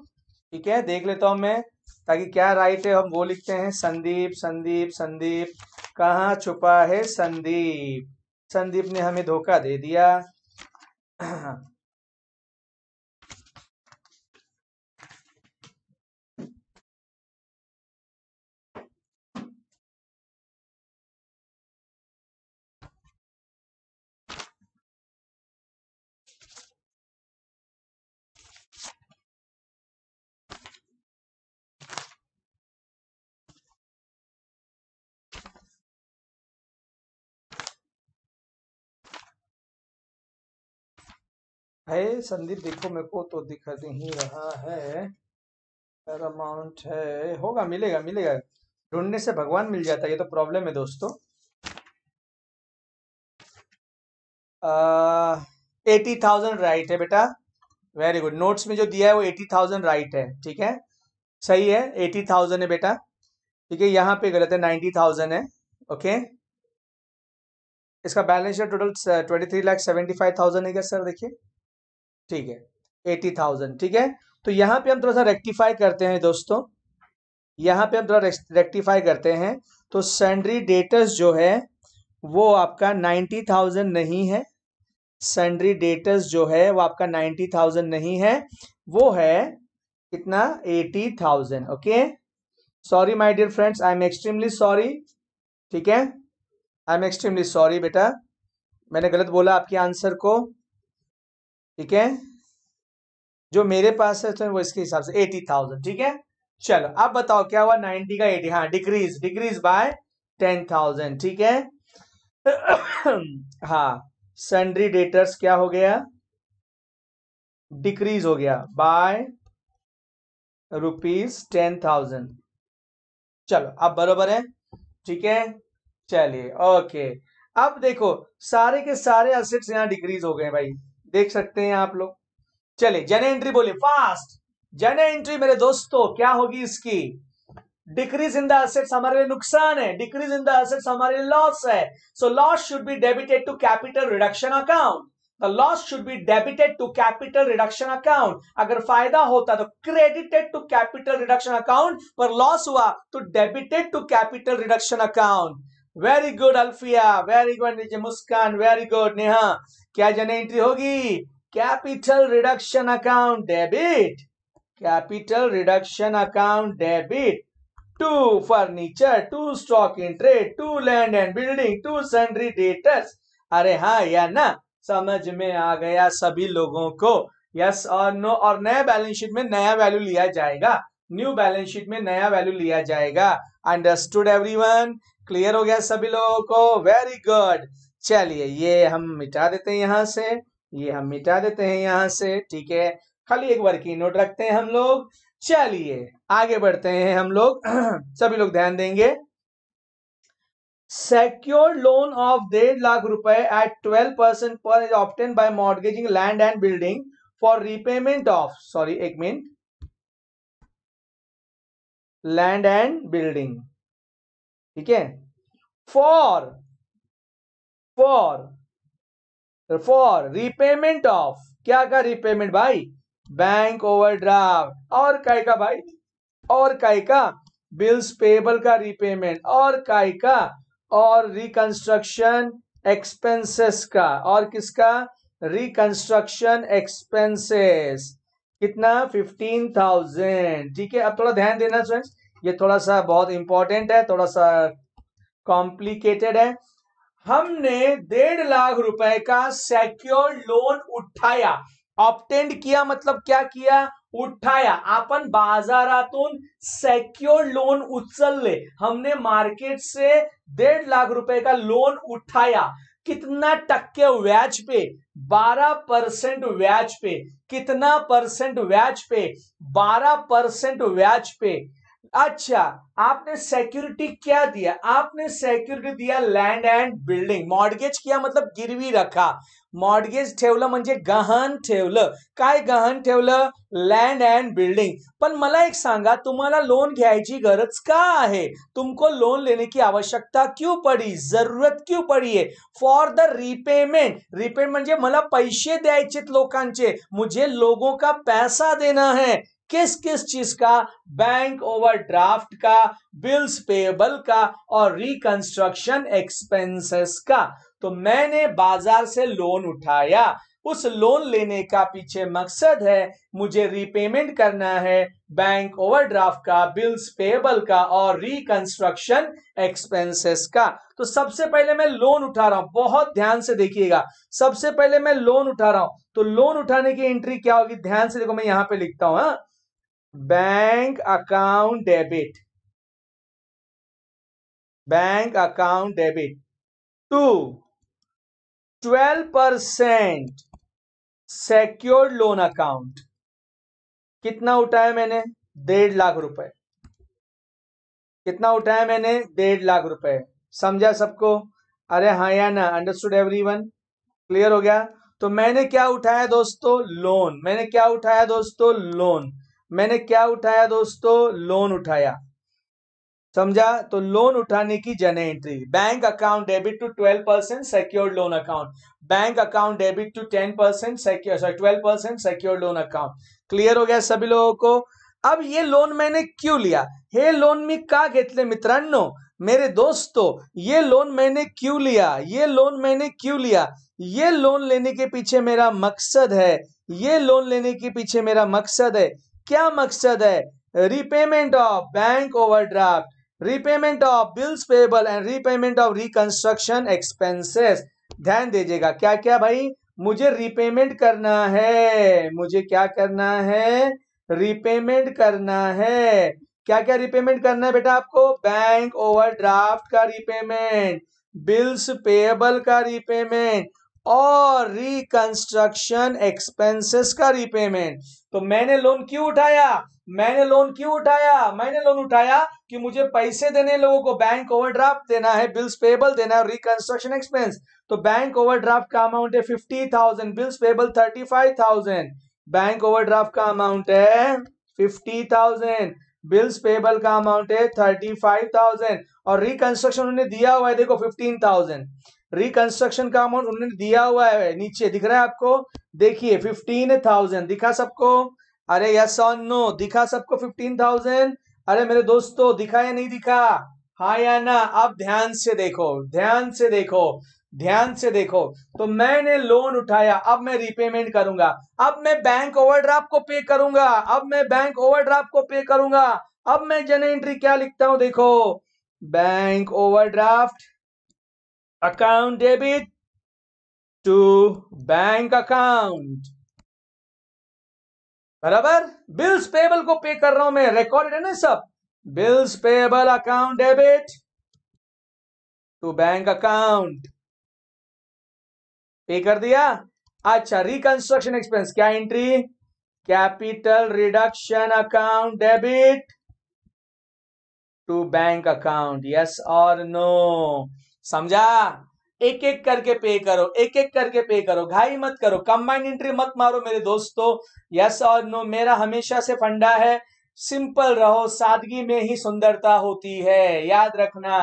ठीक है, देख लेता हूं मैं, ताकि क्या राइट है हम वो लिखते हैं। संदीप संदीप संदीप, कहाँ छुपा है संदीप? संदीप ने हमें धोखा दे दिया। है संदीप, देखो मेरे को तो दिख नहीं रहा है। अमाउंट है, होगा, मिलेगा मिलेगा, ढूंढने से भगवान मिल जाता है, ये तो प्रॉब्लम है दोस्तों। 80,000 राइट है बेटा, वेरी गुड। नोट्स में जो दिया है वो 80,000 राइट है, ठीक है, सही है, 80,000 है बेटा। ठीक है, यहाँ पे गलत है, 90,000 है। ओके, इसका बैलेंस है टोटल 23,75,000 है क्या सर? देखिए, ठीक है, 80,000। ठीक है, तो यहाँ पे हम थोड़ा सा रेक्टिफाई करते हैं दोस्तों, यहाँ पे हम थोड़ा रेक्टिफाई करते हैं। तो सैंड्री डेटर्स जो है वो आपका 90,000 नहीं है, सन्ड्री डेटर्स जो है वो आपका 90,000 नहीं है, वो है कितना 80,000। Okay, sorry my dear friends, I am extremely sorry. ठीक है, आई एम एक्सट्रीमली सॉरी बेटा, मैंने गलत बोला आपके आंसर को। ठीक है, जो मेरे पास है तो वो इसके हिसाब से 80,000। ठीक है, चलो अब बताओ क्या हुआ, 90 का 80, हाँ डिक्रीज, डिक्रीज बाय 10,000। ठीक है हाँ, सन्ड्री डेटर्स क्या हो गया, डिक्रीज हो गया बाय ₹10,000। चलो अब बरोबर है। ठीक है, चलिए ओके। अब देखो सारे के सारे असेट्स यहां डिक्रीज हो गए भाई, देख सकते हैं आप लोग। चलिए जन एंट्री बोलिए फास्ट, जन एंट्री मेरे दोस्तों क्या होगी इसकी, डिक्रीज इन द असेट्स हमारे लिए नुकसान है, डिक्रीज इन द असेट्स हमारे लिए लॉस है। So loss should be debited to capital reduction account, the loss should be debited to capital reduction account. अगर फायदा होता तो credited to capital reduction account, पर लॉस हुआ तो debited to capital reduction account. Very good Alfiya, very good Muskan, very good Neha. क्या journal entry होगी, capital reduction account debit, capital reduction account debit to furniture, to stock in trade, to land and building, to sundry debtors. अरे हाँ या ना, समझ में आ गया सभी लोगों को, यस और नो। और नया बैलेंस शीट में नया वैल्यू लिया जाएगा, न्यू बैलेंस शीट में नया वैल्यू लिया जाएगा। अंडरस्टूड एवरीवन, क्लियर हो गया सभी लोगों को, वेरी गुड। चलिए ये हम मिटा देते हैं यहां से, ये हम मिटा देते हैं यहां से। ठीक है, खाली एक वर्किंग नोट रखते हैं हम लोग। चलिए आगे बढ़ते हैं हम लोग सभी लोग ध्यान देंगे। Secured loan of 1.5 lakh रुपए at 12% per is obtained by mortgaging land and building for repayment of, sorry एक मिनट, land and building। ठीक है, for repayment of, क्या का repayment भाई, बैंक ओवरड्राफ्ट, और काय का भाई, और काय का बिल्स पेबल का रीपेमेंट, और काय का, और रिकंस्ट्रक्शन एक्सपेंसेस का, और किसका, रिकंस्ट्रक्शन एक्सपेंसेस। कितना 15,000। ठीक है, अब थोड़ा ध्यान देना फ्रेंड्स, ये थोड़ा सा बहुत इंपॉर्टेंट है, थोड़ा सा कॉम्प्लिकेटेड है। हमने 1.5 लाख रुपए का सेक्योर्ड लोन उठाया, ऑब्टेंड किया मतलब क्या किया, उठाया। आपण बाजारातून सेक्योर्ड लोन उचलले, हमने मार्केट से 1.5 लाख रुपए का लोन उठाया। कितना टक्के व्याज पे, 12% व्याज पे। कितना परसेंट व्याज पे, 12% व्याज पे। अच्छा, आपने सिक्योरिटी क्या दिया, आपने सिक्योरिटी दिया लैंड एंड बिल्डिंग। मॉर्गेज किया मतलब गिरवी रखा, मॉर्गेज ठेवलं म्हणजे गहाण ठेवलं। काय गहाण ठेवलं, लैंड एंड बिल्डिंग। पण मला एक सांगा, तुम्हाला लोन घ्यायची गरज का आहे, तुमको लोन लेने की आवश्यकता क्यों पड़ी, जरूरत क्यों पड़ी है, फॉर द रीपेमेंट। रीपेमेंट म्हणजे मला पैसे द्यायचेत लोकांचे, मुझे लोगों का पैसा देना है। किस किस चीज का, बैंक ओवरड्राफ्ट का, बिल्स पेएबल का, और रिकंस्ट्रक्शन एक्सपेंसेस का। तो मैंने बाजार से लोन उठाया, उस लोन लेने का पीछे मकसद है मुझे रीपेमेंट करना है बैंक ओवरड्राफ्ट का, बिल्स पेएबल का, और रिकंस्ट्रक्शन एक्सपेंसेस का। तो सबसे पहले मैं लोन उठा रहा हूं, बहुत ध्यान से देखिएगा। सबसे पहले मैं लोन उठा रहा हूं, तो लोन उठाने की एंट्री क्या होगी, ध्यान से देखो, मैं यहां पे लिखता हूं, हाँ, bank account debit, bank account debit to 12% secured loan account. कितना उठाया मैंने, 1.5 लाख रुपए। कितना उठाया मैंने, 1.5 लाख रुपए। समझा सबको, अरे हाँ या ना, अंडरस्टूड एवरीवन, क्लियर हो गया। तो मैंने क्या उठाया दोस्तों, लोन। मैंने क्या उठाया दोस्तों, लोन। मैंने क्या उठाया दोस्तों, लोन उठाया। समझा, तो लोन उठाने की journal entry, bank account debit to 12% secured loan account, bank account debit to 10% secure, sorry 12% secured loan account. Clear हो गया सभी लोगों को। अब ये लोन मैंने क्यों लिया, हे लोन मी का घेतले मित्रांनो, मेरे दोस्तों ये लोन मैंने क्यों लिया, ये लोन मैंने क्यों लिया, ये लोन लेने के पीछे मेरा मकसद है, ये लोन लेने के पीछे मेरा मकसद है। क्या मकसद है? Repayment of bank overdraft, repayment of bills payable and repayment of reconstruction expenses. ध्यान दीजिएगा, क्या क्या भाई, मुझे रीपेमेंट करना है, मुझे क्या करना है, रीपेमेंट करना है। क्या क्या रीपेमेंट करना है बेटा आपको? बैंक ओवरड्राफ्ट का रीपेमेंट, बिल्स पेएबल का रीपेमेंट और रिकंस्ट्रक्शन एक्सपेंसेस का रीपेमेंट। तो मैंने लोन क्यों उठाया, मैंने लोन क्यों उठाया, मैंने लोन उठाया कि मुझे पैसे देने लोगों को, बैंक ओवरड्राफ्ट देना है, बिल्स पेएबल देना है, रिकंस्ट्रक्शन एक्सपेंस। तो बैंक ओवरड्राफ्ट का अमाउंट है 50,000, बिल्स पेएबल 35,000। बैंक ओवरड्राफ्ट का अमाउंट है 50,000, बिल्स पेबल का अमाउंट है 35,000 और रिकंस्ट्रक्शन उन्होंने दिया हुआ है, देखो 15,000। रिकंस्ट्रक्शन का अमाउंट उन्होंने दिया हुआ है, नीचे दिख रहा है आपको, देखिए 15,000 दिखा सबको? अरे यस और नो, दिखा सबको 15,000? अरे मेरे दोस्तों दिखा या नहीं दिखा, हाँ या ना? अब ध्यान से देखो, ध्यान से देखो, ध्यान से देखो। तो मैंने लोन उठाया, अब मैं रीपेमेंट करूंगा, अब मैं बैंक ओवरड्राफ्ट को पे करूंगा, अब मैं बैंक ओवरड्राफ्ट को पे करूंगा। अब मैं जन एंट्री क्या लिखता हूं, देखो, bank overdraft account debit to bank account, बराबर। बिल्स पेबल को पे कर रहा हूं मैं, रिकॉर्डेड है ना सब, bills payable account debit to bank account, pay कर दिया। अच्छा, रिकंस्ट्रक्शन एक्सपेंस क्या entry, capital reduction account debit to bank account, yes और नो? समझा? एक एक करके पे करो, एक एक करके पे करो, घाई मत करो, कंबाइंड एंट्री मत मारो मेरे दोस्तों। यस और नो मेरा हमेशा से फंडा है, सिंपल रहो, सादगी में ही सुंदरता होती है, याद रखना।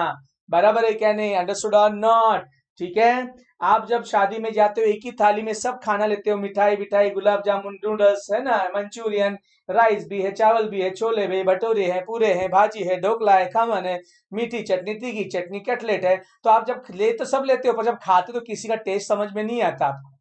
बराबर है क्या नहीं? अंडरस्टूड और नॉट? ठीक है। आप जब शादी में जाते हो एक ही थाली में सब खाना लेते हो, मिठाई बिठाई, गुलाब जामुन, नूडल्स है ना, मंचूरियन, राइस भी है, चावल भी है, छोले भी, भटूरे हैं, पूरे हैं, भाजी है, ढोकला है, खमन है, मीठी चटनी, तीखी चटनी, कटलेट है। तो आप जब ले तो सब लेते हो, पर जब खाते तो किसी का टेस्ट समझ में नहीं आता आपको।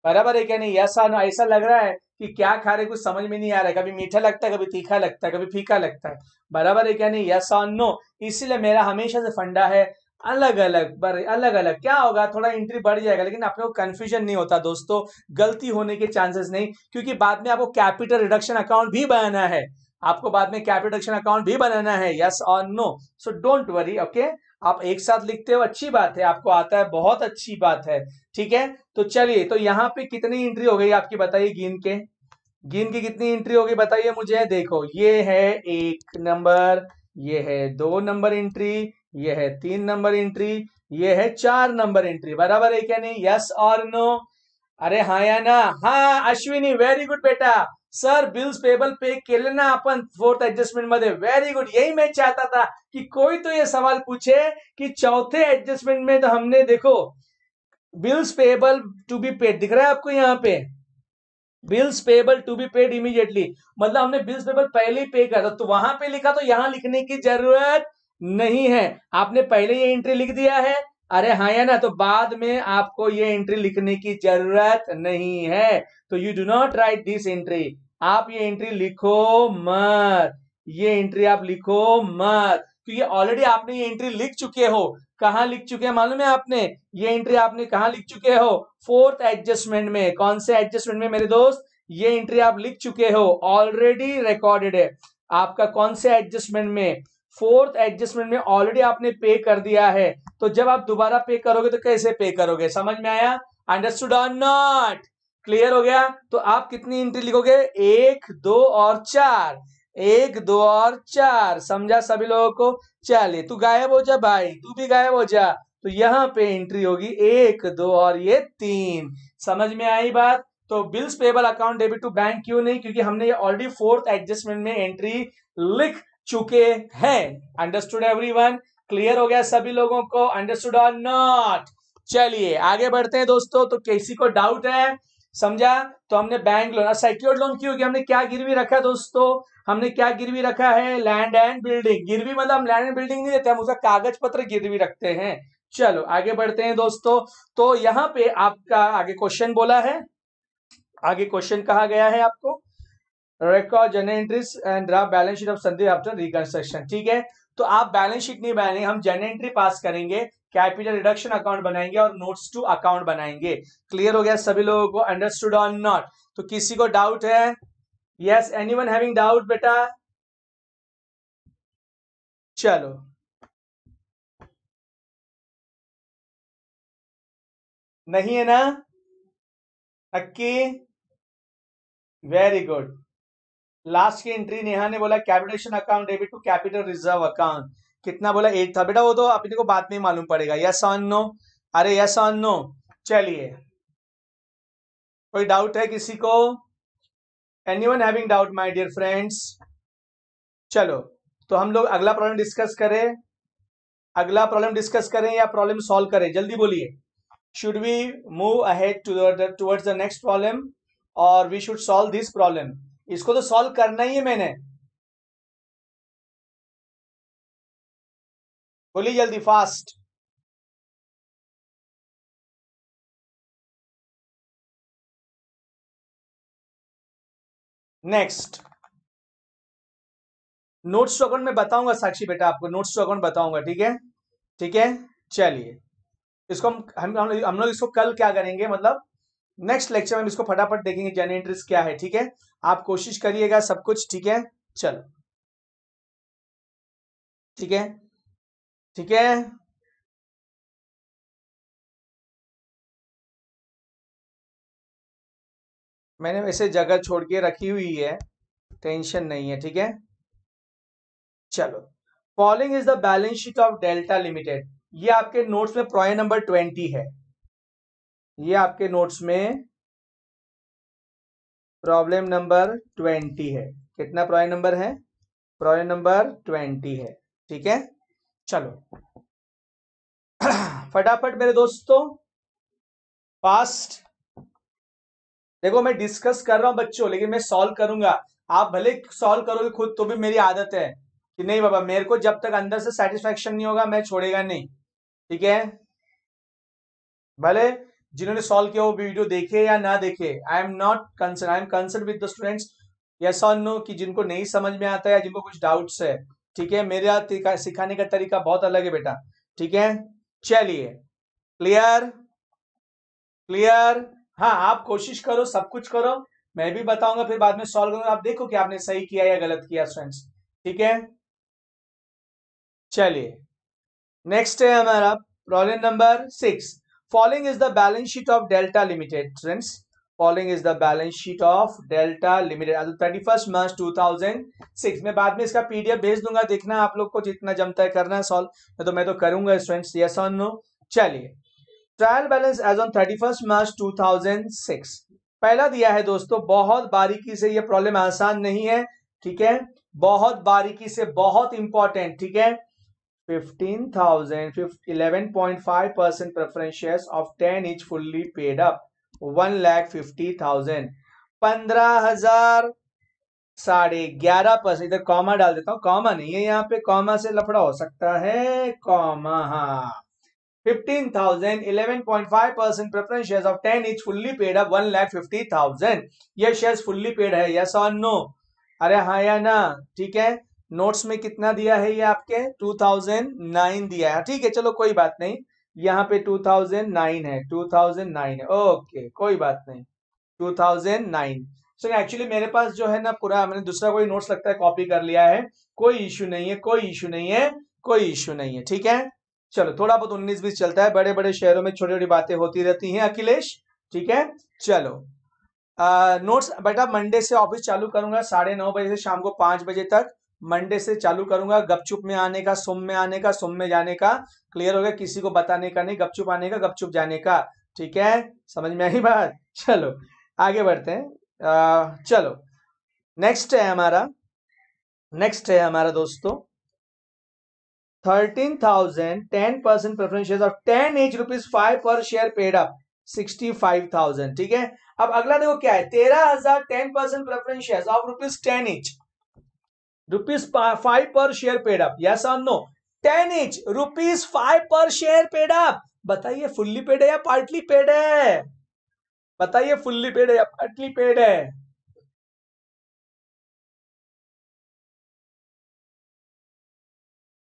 बराबर है क्या नहीं? ऐसा ऐसा लग रहा है कि क्या खा रहे, कुछ समझ में नहीं आ रहा है, कभी मीठा लगता है, कभी तीखा लगता है, कभी फीका लगता है। बराबर है क्या नहीं? यस और नो? इसीलिए मेरा हमेशा से फंडा है अलग अलग, अलग अलग क्या होगा, थोड़ा एंट्री बढ़ जाएगा, लेकिन अपने को कंफ्यूजन नहीं होता दोस्तों, गलती होने के चांसेस नहीं, क्योंकि बाद में आपको कैपिटल रिडक्शन अकाउंट भी बनाना है, आपको बाद में कैपिटल रिडक्शन अकाउंट भी बनाना है। यस और no? So don't worry, okay. आप एक साथ लिखते हो, अच्छी बात है, आपको आता है, बहुत अच्छी बात है। ठीक है, तो चलिए, तो यहाँ पे कितनी एंट्री हो गई आपकी, बताइए, गिन के, गिन की कितनी एंट्री होगी बताइए मुझे। देखो, ये है 1 नंबर, ये है 2 नंबर एंट्री, ये है 3 नंबर एंट्री, ये है 4 नंबर एंट्री। बराबर है क्या नहीं? यस और नो? अरे हाँ या ना? हाँ अश्विनी, वेरी गुड बेटा। सर बिल्स पेबल पे केले ना आपण फोर्थ एडजस्टमेंट मध्ये, वेरी गुड। यही मैं चाहता था कि कोई तो ये सवाल पूछे कि चौथे एडजस्टमेंट में तो हमने, देखो, bills payable to be paid दिख रहा है आपको यहाँ पे, bills payable to be paid immediately, मतलब हमने बिल्स पेबल पहले ही पे कर, तो वहां पे लिखा, तो यहां लिखने की जरूरत नहीं है, आपने पहले ये एंट्री लिख दिया है। अरे हाँ या ना? तो बाद में आपको ये एंट्री लिखने की जरूरत नहीं है, तो you do not right this entry, आप ये एंट्री लिखो मत, ये एंट्री आप लिखो मत, क्योंकि ऑलरेडी आपने ये एंट्री लिख चुके हो। कहां लिख चुके हैं मालूम है आपने? ये एंट्री आपने कहां लिख चुके हो? फोर्थ एडजस्टमेंट में। कौन से एडजस्टमेंट में मेरे दोस्त? ये एंट्री आप लिख चुके हो, ऑलरेडी रिकॉर्डेड है आपका। कौन से एडजस्टमेंट में? फोर्थ एडजस्टमेंट में ऑलरेडी आपने पे कर दिया है, तो जब आप दोबारा पे करोगे तो कैसे पे करोगे? समझ में आया? अंडरस्टूड और नॉट? क्लियर हो गया? तो आप कितनी एंट्री लिखोगे? 1, 2 और 4, 1, 2 और 4। समझा सभी लोगों को? चलिए, तू गायब हो जा भाई, तू भी गायब हो जा। तो यहाँ पे एंट्री होगी 1, 2 और ये 3। समझ में आई बात? तो bills payable account debit to bank क्यों नहीं? क्योंकि हमने ये ऑलरेडी फोर्थ एडजस्टमेंट में एंट्री लिख चुके हैं। Understood everyone? क्लियर हो गया सभी लोगों को? अंडरस्टूड और नॉट? चलिए आगे बढ़ते हैं दोस्तों। तो किसी को डाउट है? समझा। तो हमने बैंक लोन, सेक्योर्ड लोन क्यों किया, हमने क्या गिरवी रखा है दोस्तों, हमने क्या गिरवी रखा है, लैंड एंड बिल्डिंग। गिरवी मतलब हम लैंड एंड बिल्डिंग नहीं देते, हम उसका कागज पत्र गिरवी रखते हैं। चलो आगे बढ़ते हैं दोस्तों। तो यहां पे आपका आगे क्वेश्चन बोला है, आगे क्वेश्चन कहा गया है आपको, record general entries and draft balance sheet of Sandeep after reconstruction. ठीक है, तो आप बैलेंस शीट नहीं बनाएंगे, हम जनरल एंट्री पास करेंगे, कैपिटल रिडक्शन अकाउंट बनाएंगे और नोट्स टू अकाउंट बनाएंगे। क्लियर हो गया सभी लोगों को, अंडरस्टूड और नॉट। तो किसी को डाउट है? यस, एनीवन हैविंग डाउट बेटा? चलो नहीं है ना? Akki, very good. लास्ट की एंट्री नेहा ने बोला capital account debit to capital reserve account, कितना बोला 8 था बेटा, वो तो अपने को बाद में मालूम पड़ेगा। Yes or no? अरे यस ऑन नो? चलिए, कोई डाउट है किसी को? Anyone having doubt my dear friends? चलो, तो हम लोग अगला प्रॉब्लम डिस्कस करें, अगला प्रॉब्लम डिस्कस करें या प्रॉब्लम सॉल्व करें, जल्दी बोलिए। Should we move ahead towards the next problem or we should solve this problem? इसको तो सॉल्व करना ही है मैंने, बोलिए जल्दी fast. Next notes to account में बताऊंगा साक्षी बेटा, आपको नोट्स टू अकाउंट बताऊंगा, ठीक है? ठीक है, चलिए इसको हम लोग इसको कल क्या करेंगे, मतलब नेक्स्ट लेक्चर में हम इसको फटाफट देखेंगे जनरल एंट्रीज क्या है। ठीक है, आप कोशिश करिएगा सब कुछ, ठीक है? चलो ठीक है, ठीक है। मैंने वैसे जगह छोड़ के रखी हुई है, टेंशन नहीं है, ठीक है? चलो, following is the balance sheet of Delta limited. ये आपके नोट्स में प्रॉब्लम नंबर 20 है, ये आपके नोट्स में प्रॉब्लम नंबर 20 है। कितना प्रॉब्लम नंबर है? प्रॉब्लम नंबर 20 है, ठीक है? चलो फटाफट मेरे दोस्तों, फास्ट। देखो मैं डिस्कस कर रहा हूं बच्चों, लेकिन मैं सॉल्व करूंगा। आप भले सॉल्व करोगे खुद तो भी मेरी आदत है कि नहीं बाबा, मेरे को जब तक अंदर से सेटिस्फेक्शन नहीं होगा मैं छोड़ेगा नहीं, ठीक है? भले जिन्होंने सॉल्व किया वो वीडियो देखे या ना देखे, I am not concern, I am concern with the students, yes और नो, कि जिनको नहीं समझ में आता है या जिनको कुछ डाउट्स है, ठीक है? मेरा सिखाने का तरीका बहुत अलग है बेटा, ठीक है? चलिए, क्लियर? क्लियर? हाँ, आप कोशिश करो, सब कुछ करो, मैं भी बताऊंगा, फिर बाद में सॉल्व करूंगा, आप देखो कि आपने सही किया या गलत किया स्टूडेंट्स, ठीक है? चलिए, नेक्स्ट है हमारा problem number 6। Following is the balance sheet of Delta Limited students, following is the balance sheet of Delta Limited as 31 March 2006। मैं बाद में इसका पीडीएफ भेज दूंगा, देखना आप लोग को जितना जमता है करना है सॉल्व, तो मैं तो करूंगा स्टूडेंट्स, यस और नो? चलिए, trial balance as on 31 March 2006 पहला दिया है दोस्तों, बहुत बारीकी से, ये प्रॉब्लम आसान नहीं है, ठीक है? बहुत बारीकी से, बहुत इंपॉर्टेंट, ठीक है? 15,000 11.5% preference shares of 10 etch fully paid up 1,50,000, 15,000 11.5%। इधर कॉमा डाल देता हूं, कॉमा नहीं है यहाँ पे, कॉमा से लफड़ा हो सकता है, कॉमा, हाँ। 15,000 11.5% preference shares of 10 etch fully paid up 1,50,000। ये शेयर्स फुल्ली पेड है, यस और नो? अरे हाँ या ना? ठीक है, नोट्स में कितना दिया है ये आपके? 2009 दिया है, ठीक है? चलो कोई बात नहीं, यहाँ पे 2009 है, 2009 है, ओके कोई बात नहीं, 2009। सो एक्चुअली मेरे पास जो है ना पूरा, मैंने दूसरा कोई नोट्स लगता है कॉपी कर लिया है, कोई इश्यू नहीं है, कोई इश्यू नहीं है, कोई इश्यू नहीं है, ठीक है? चलो, थोड़ा बहुत 19-20 चलता है, बड़े बड़े शहरों में छोटी छोटी बातें होती रहती हैं अखिलेश, ठीक है? चलो, नोट्स बेटा मंडे से ऑफिस चालू करूंगा 9:30 से शाम को 5 बजे तक, मंडे से चालू करूंगा, गपचुप में आने का, सुम में आने का, सुम में जाने का, क्लियर हो गया? किसी को बताने का नहीं, गपचुप आने का, गपचुप जाने का, ठीक है? समझ में आई बात? चलो आगे बढ़ते हैं, चलो नेक्स्ट है हमारा, नेक्स्ट है हमारा दोस्तों 13,000 10% preference share of 10 each ₹5 per share paid up 65,000। ठीक है, अब अगला देखो क्या है, 13,000 10% preference share of ₹10 each, ₹5 per share paid up, yes और no? 10 each, ₹5 per share paid up. बताइए फुल्ली पेड है या पार्टली पेड है? बताइए फुल्ली पेड है या पार्टली पेड है?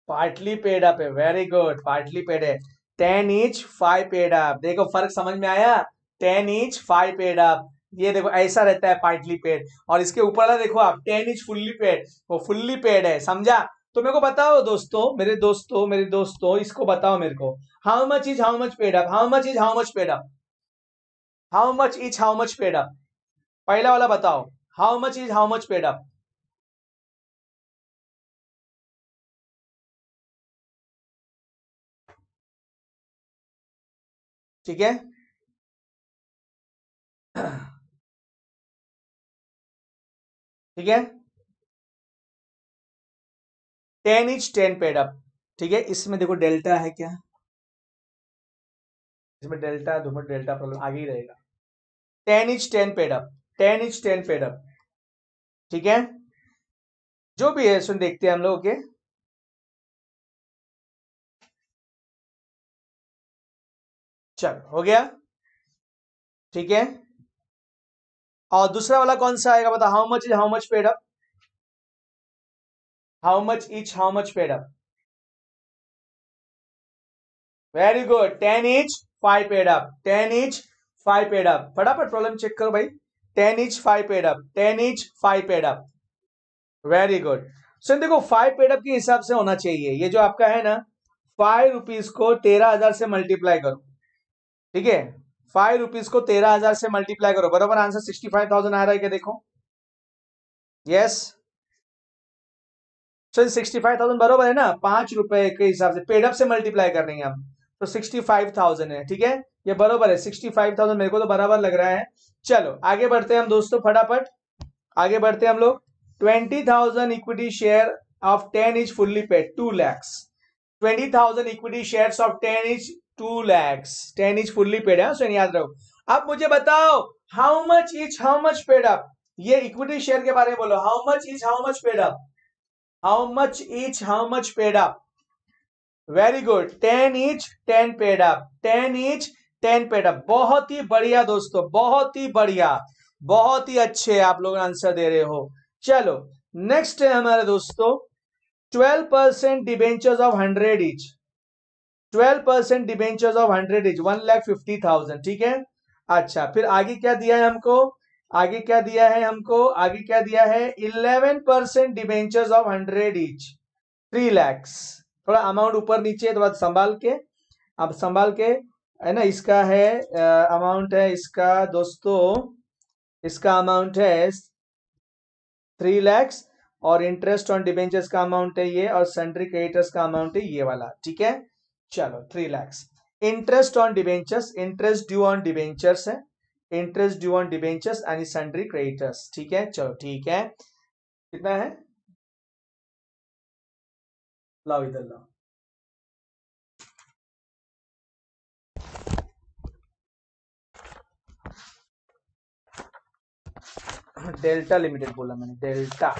पार्टली पेड अप है, वेरी गुड, पार्टली पेड है। 10 each 5 पेड अप, देखो फर्क समझ में आया? 10 each 5 पेड अप, ये देखो ऐसा रहता है पार्टली पेड। और इसके ऊपर वाला देखो आप, 10 each फुल्ली पेड, वो फुल्ली पेड है, समझा? तो मेरे को बताओ दोस्तों, मेरे दोस्तों इसको बताओ मेरे को, how much paid up, how much paid up, how much paid up? पहला वाला बताओ, हाउ मच पेड अप? ठीक है। ठीक है, 10 each 10 पेड अप। ठीक है, इसमें देखो डेल्टा है क्या? इसमें डेल्टा, दोनों डेल्टा प्रॉब्लम आगे ही रहेगा। 10 each 10 paid up, 10 each 10 paid up. ठीक है, जो भी है सुन देखते हैं हम लोग के। चल हो गया। ठीक है, और दूसरा वाला कौन सा आएगा बता, how much paid up, how much paid up? Very good, 10 each 5 paid up, 10 each 5 paid up. फटाफट प्रॉब्लम चेक करो भाई, 10 each 5 paid up, 10 each 5 paid up. Very good. So देखो 5 पेड अप के हिसाब से होना चाहिए, ये जो आपका है ना, ₹5 को 13,000 से मल्टीप्लाई करो। ठीक है, ₹5 को 13,000 से मल्टीप्लाई करो, बराबर आंसर 65,000 आ रहा है क्या? देखो, यस। सो 65,000 बराबर है ना, ₹5 के हिसाब से पेड अप से मल्टीप्लाई कर रहे हैं हम, तो 65,000 है। ठीक है, ये बराबर है 65,000, मेरे को तो बराबर लग रहा है। चलो आगे बढ़ते हैं हम दोस्तों, फटाफट आगे बढ़ते हैं हम लोग। 20,000 equity share of 10 is fully paid, 2 lakhs। 20,000 equity shares of 10 is 2 lakhs, 10 is fully paid है, सो याद रखो। अब मुझे बताओ, हाउ मच पेड अप? ये इक्विटी शेयर के बारे में बोलो, how much paid up, how much paid up? Very good, 10 each 10 paid up, 10 each 10 paid up. बहुत ही बढ़िया दोस्तों, बहुत ही बढ़िया, बहुत ही अच्छे आप लोग आंसर दे रहे हो। चलो नेक्स्ट है हमारे दोस्तों, 12% debentures of 100 each, 12% debentures of 100 each, 1,50,000। ठीक है, अच्छा फिर आगे क्या दिया है हमको, आगे क्या दिया है हमको, आगे क्या दिया है, 11% डिबेंचर्स ऑफ 100 each, 3 lakhs। थोड़ा अमाउंट ऊपर नीचे थोड़ा संभाल के, अब संभाल के, है ना, इसका है अमाउंट है इसका दोस्तों, इसका अमाउंट है 3 lakhs, और इंटरेस्ट ऑन डिबेंचर्स का अमाउंट है ये, और सन्ड्री क्रेडिटर्स का अमाउंट है ये वाला। ठीक है, चलो 3 lakhs। Interest on debentures, interest due on debentures है, interest due on debentures and sundry creditors. ठीक है, चलो ठीक है, कितना है, लाओ इधर लाओ। डेल्टा लिमिटेड बोला मैंने, डेल्टा।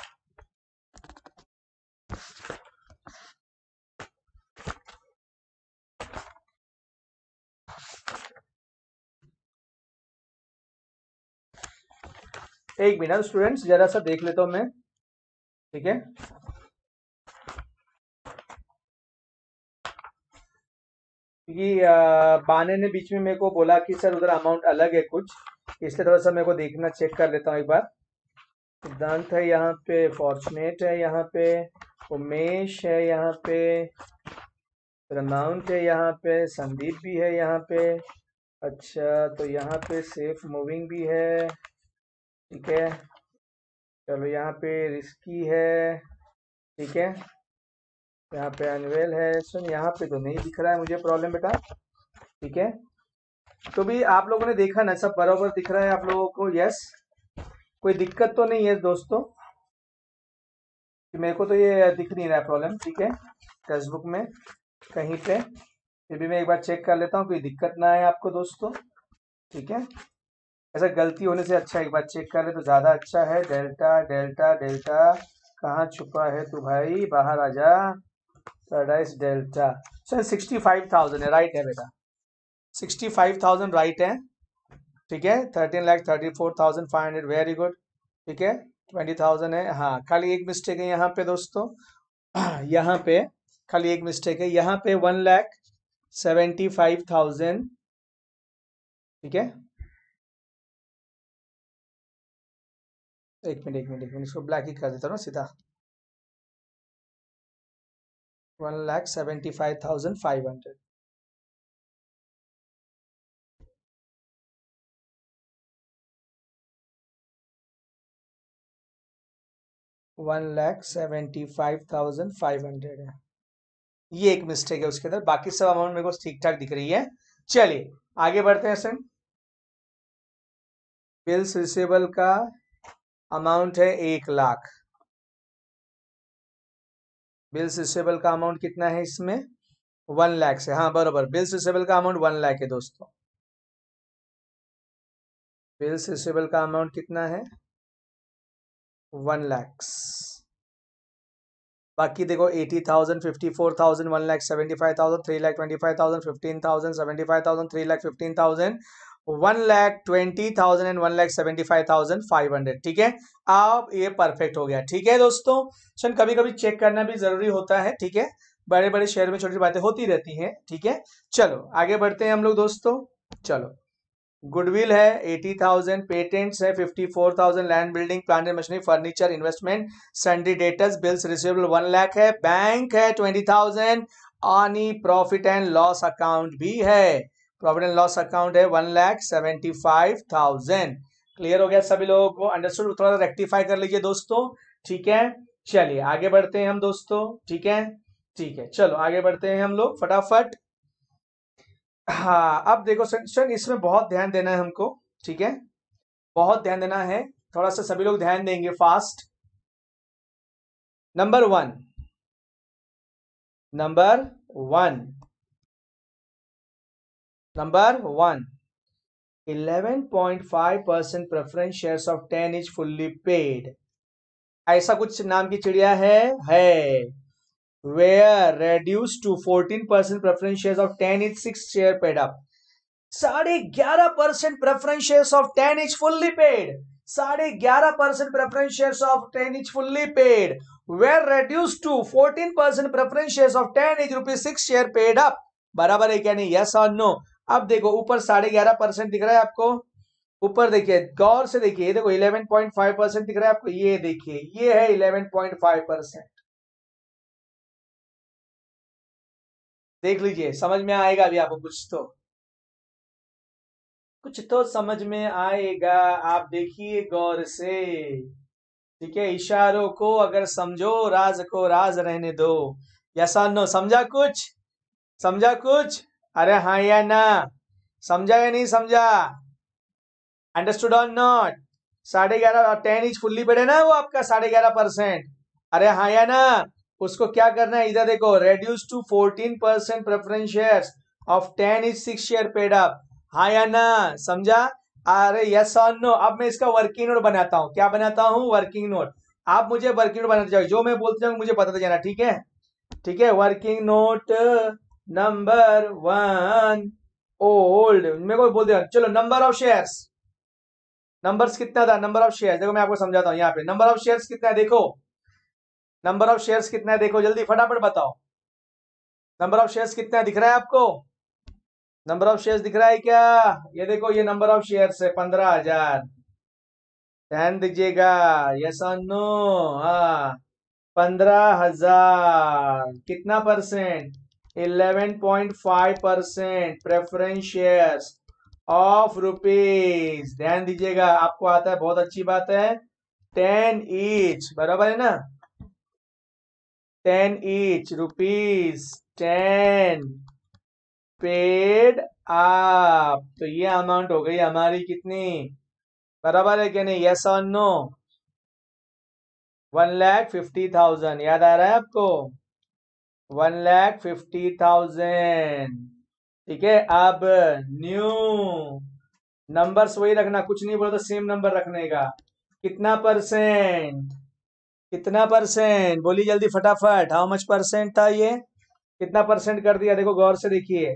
एक मिनट स्टूडेंट्स, जरा सा देख लेता हूं मैं। ठीक है, क्योंकि बाने ने बीच में मेरे को बोला कि सर उधर अमाउंट अलग है कुछ, इसलिए थोड़ा सा मेरे को देखना, चेक कर लेता हूँ एक बार। सिद्धांत है यहाँ पे, फॉर्चुनेट है यहाँ पे, उमेश है यहाँ पे, अमाउंट है यहाँ पे, संदीप भी है यहाँ पे। अच्छा तो यहाँ पे सेफ मूविंग भी है। ठीक है, चलो यहाँ पे रिस्की है। ठीक है, यहाँ पे अनवेल है, सुन यहाँ पे तो नहीं दिख रहा है मुझे प्रॉब्लम बेटा। ठीक है, तो भी आप लोगों ने देखा ना, सब बराबर दिख रहा है आप लोगों को? यस, कोई दिक्कत तो नहीं है दोस्तों? मेरे को तो ये दिख नहीं रहा है प्रॉब्लम। ठीक है, टेक्स्ट बुक में कहीं पे, फिर भी मैं एक बार चेक कर लेता हूँ, कोई दिक्कत ना आए आपको दोस्तों। ठीक है, ऐसा गलती होने से अच्छा एक बार चेक कर ले तो ज्यादा अच्छा है। डेल्टा डेल्टा डेल्टा कहाँ छुपा है तू भाई, बाहर आ जा। पैराडाइज डेल्टा सर 65,000 है, राइट है बेटा, 65,000 राइट है। ठीक है, 13,34,500, वेरी गुड। ठीक है, 20,000 है। हाँ, खाली एक मिस्टेक है यहाँ पे दोस्तों, यहाँ पे खाली एक मिस्टेक है, यहाँ पे 1,75,000। ठीक है, एक मिनट एक मिनट एक मिनट, इसको ब्लैक ही कर देता हूँ ना सीधा। 1,75,500। 1,75,500 है, ये एक मिस्टेक है उसके अंदर, बाकी सब अमाउंट मेरे को ठीक ठाक दिख रही है। चलिए आगे बढ़ते हैं सर। बिल्स रिसीवेबल का अमाउंट है 1,00,000। बिल्स रिसीवेबल का अमाउंट कितना है इसमें, 1,00,000 से, हाँ बरोबर, बिल्स रिसीवेबल का अमाउंट 1,00,000 है दोस्तों। बिल्स रिसीवेबल का अमाउंट कितना है, 1,00,000। बाकी देखो 80,000, 54,000, 1,75,000, 3,25,000, 15,000, 75,000, 3,15,000, 1,20,000 एंड 1,75,500। ठीक है, अब ये परफेक्ट हो गया। ठीक है दोस्तों, सन कभी कभी चेक करना भी जरूरी होता है। ठीक है, बड़े बड़े शहर में छोटी छोटी बातें होती रहती हैं। ठीक है, चलो आगे बढ़ते हैं हम लोग दोस्तों। चलो, गुडविल है 80,000, पेटेंट्स है 54,000, land building plant and machinery furniture investment सन्डी debtors bills receivable 1,00,000 है, बैंक है 20,000, आनी प्रॉफिट एंड लॉस अकाउंट भी है, प्रॉफिट एंड लॉस अकाउंट है 1,75,000। क्लियर हो गया सभी लोगों को, अंडरस्टूड? थोड़ा सा रेक्टिफाई कर लीजिए दोस्तों। ठीक है, चलिए आगे बढ़ते हैं हम दोस्तों। ठीक है, ठीक है, चलो आगे बढ़ते हैं हम लोग फटाफट। हाँ, अब देखो सर इसमें बहुत ध्यान देना है हमको। ठीक है, बहुत ध्यान देना है, थोड़ा सा सभी लोग ध्यान देंगे fast. Number one, number one, number one, 11.5% preference shares of 10 is fully paid. ऐसा कुछ नाम की चिड़िया है where reduced to 14% preference shares of 10 is 6 share paid up। 11.5% preference shares of 10 is fully paid। 11.5% preference shares of 10 is fully paid were reduced to 14% preference shares of 10 is rupees 6 share paid up। बराबर है क्या नहीं, yes और no? अब देखो ऊपर 11.5% दिख रहा है आपको, ऊपर देखिए गौर से देखिए, ये देखो 11.5% दिख रहा है आपको, ये देखिए ये है 11.5%। देख लीजिए, समझ में आएगा अभी आपको, कुछ तो समझ में आएगा, आप देखिए गौर से। ठीक है, इशारों को अगर समझो, राज को राज रहने दो। यस और नो, समझा कुछ, समझा कुछ? अरे हाँ या ना, समझा या नहीं समझा? अंडरस्टूड और नॉट? 11.5 10 इज फुल्ली पेड है ना वो आपका 11.5%। अरे हाँ या ना? उसको क्या करना है, इधर देखो, reduce to 14% preference shares of 10 is 6 share paid up. हाँ या ना, समझा? अरे यस और नो। अब मैं इसका वर्किंग नोट बनाता हूँ, क्या बनाता हूँ, वर्किंग नोट। आप मुझे वर्किंग नोट बनाते जाओ, जो मैं बोलते जाऊँ मुझे बताते जाना। ठीक है, ठीक है, working note number one, old मेरे को बोल दिया। चलो, नंबर ऑफ शेयर्स, नंबर्स कितना था, नंबर ऑफ शेयर्स देखो, मैं आपको समझाता हूँ। यहाँ पे नंबर ऑफ शेयर्स कितना है देखो, नंबर ऑफ शेयर्स कितना है देखो, जल्दी फटाफट बताओ, नंबर ऑफ शेयर्स कितना है, दिख रहा है आपको? नंबर ऑफ शेयर्स दिख रहा है क्या? ये देखो, ये नंबर ऑफ शेयर्स है 15,000। ध्यान दीजिएगा, यस और नो? हाँ, 15,000 कितना percent, 11.5% preference shares of rupees. ध्यान दीजिएगा, आपको आता है, बहुत अच्छी बात है। 10 ईच, बराबर है ना, 10 ईच रुपीज, 10 पेड आप, तो ये अमाउंट हो गई हमारी कितनी, बराबर है क्या नहीं, यस और नो? 1,50,000, याद आ रहा है आपको? 1,50,000। ठीक है, अब न्यू नंबर्स वही रखना, कुछ नहीं बोलो तो सेम नंबर रखने का। कितना परसेंट, कितना परसेंट, बोली जल्दी फटाफट, हाउ मच परसेंट था ये, कितना परसेंट कर दिया, देखो गौर से देखिए।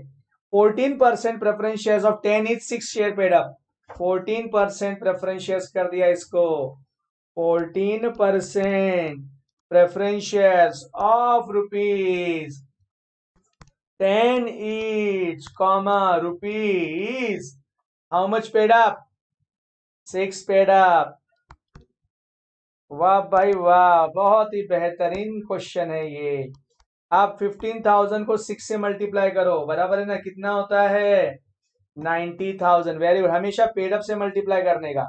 14% preference shares of 10 is 6 share paid up. 14% preference shares कर दिया इसको। 14% preference shares of rupees 10 each, comma rupees. How much paid up? 6 paid up. वाह भाई वाह, बहुत ही बेहतरीन क्वेश्चन है ये। आप 15,000 को 6 से मल्टीप्लाई करो, बराबर है ना, कितना होता है 90,000। वेरी गुड, हमेशा पेड अप से मल्टीप्लाई करने का,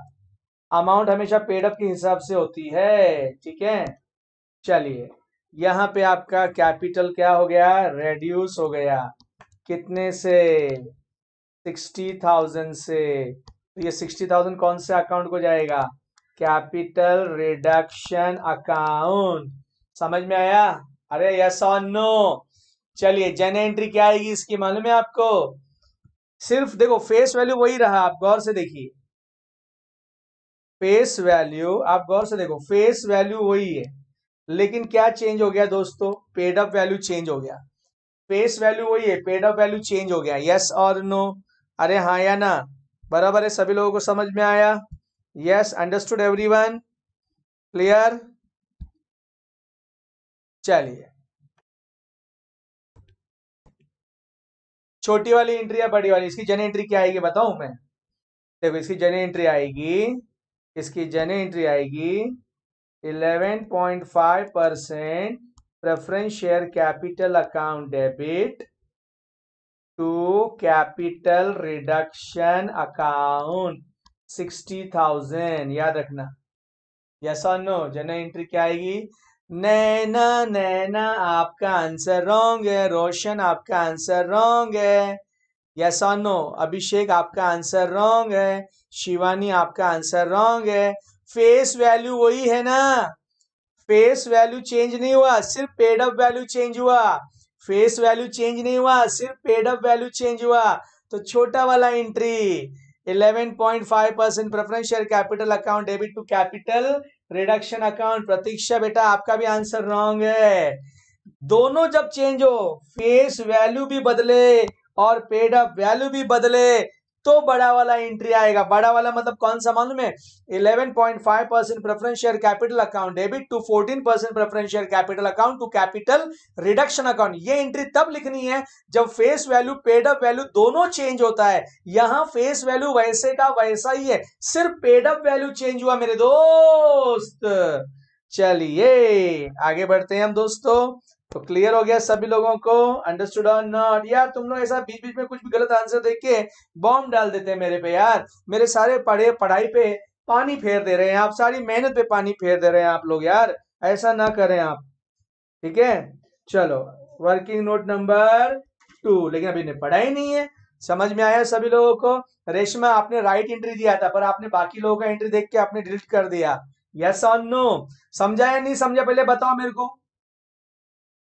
अमाउंट हमेशा पेड अप के हिसाब से होती है, ठीक है। चलिए, यहाँ पे आपका कैपिटल क्या हो गया, रेड्यूस हो गया, कितने से 60,000 से। तो ये 60,000 कौन से अकाउंट को जाएगा, कैपिटल रिडक्शन अकाउंट। समझ में आया, अरे यस और नो। चलिए, जन एंट्री क्या आएगी इसकी मालूम है आपको, सिर्फ देखो फेस वैल्यू वही रहा, आप गौर से देखिए, फेस वैल्यू आप गौर से देखो, फेस वैल्यू वही है, लेकिन क्या चेंज हो गया दोस्तों, पेड अप वैल्यू चेंज हो गया। फेस वैल्यू वही है, पेड अप वैल्यू चेंज हो गया, यस और नो। अरे हाँ या ना, बराबर है, सभी लोगों को समझ में आया, यस, अंडरस्टूड एवरीवन, क्लियर। चलिए, छोटी वाली एंट्री या बड़ी वाली, इसकी जन एंट्री क्या आएगी बताऊं मैं, देखो इसकी जन एंट्री आएगी, इसकी जन एंट्री आएगी 11.5% preference share capital account debit to capital reduction account 60,000, याद रखना, यस और नो। जन एंट्री क्या आएगी, नैना नैना आपका आंसर रॉन्ग है, रोशन आपका आंसर रॉन्ग है, यस और नो। अभिषेक आपका आंसर रॉन्ग है, शिवानी आपका आंसर रॉन्ग है। फेस वैल्यू वही है ना, फेस वैल्यू चेंज नहीं हुआ, सिर्फ पेड अप वैल्यू चेंज हुआ। फेस वैल्यू चेंज नहीं हुआ, सिर्फ पेड अप वैल्यू चेंज हुआ। तो छोटा वाला entry 11.5% preference share capital account debit to capital reduction account. Pratiksha बेटा आपका भी आंसर रॉन्ग है। दोनों जब चेंज हो, फेस वैल्यू भी बदले और पेड अप वैल्यू भी बदले, तो बड़ा वाला एंट्री आएगा। बड़ा वाला मतलब कौन सा मालूम है, 11.5% preference share capital account debit to 14% preference share capital account to capital reduction account. ये एंट्री तब लिखनी है जब face value paid up value दोनों चेंज होता है। यहां फेस वैल्यू वैसे का वैसा ही है, सिर्फ पेड अप वैल्यू चेंज हुआ मेरे दोस्त। चलिए आगे बढ़ते हैं हम दोस्तों। तो क्लियर हो गया सभी लोगों को, अंडरस्टूड और नॉट। यार तुम लोग ऐसा बीच बीच में कुछ भी गलत आंसर देख के बॉम्ब डाल देते हैं मेरे पे, यार मेरे सारे पढ़ाई पे पानी फेर दे रहे हैं आप, सारी मेहनत पे पानी फेर दे रहे हैं आप लोग, यार ऐसा ना करें आप, ठीक है। चलो, वर्किंग नोट नंबर 2, लेकिन अभी ने पढ़ा ही नहीं है। समझ में आया सभी लोगों को, रेशमा आपने राइट एंट्री दिया था, पर आपने बाकी लोगों का एंट्री देख के आपने डिलीट कर दिया, यस और नो। समझा या नहीं समझा, पहले बताओ मेरे को,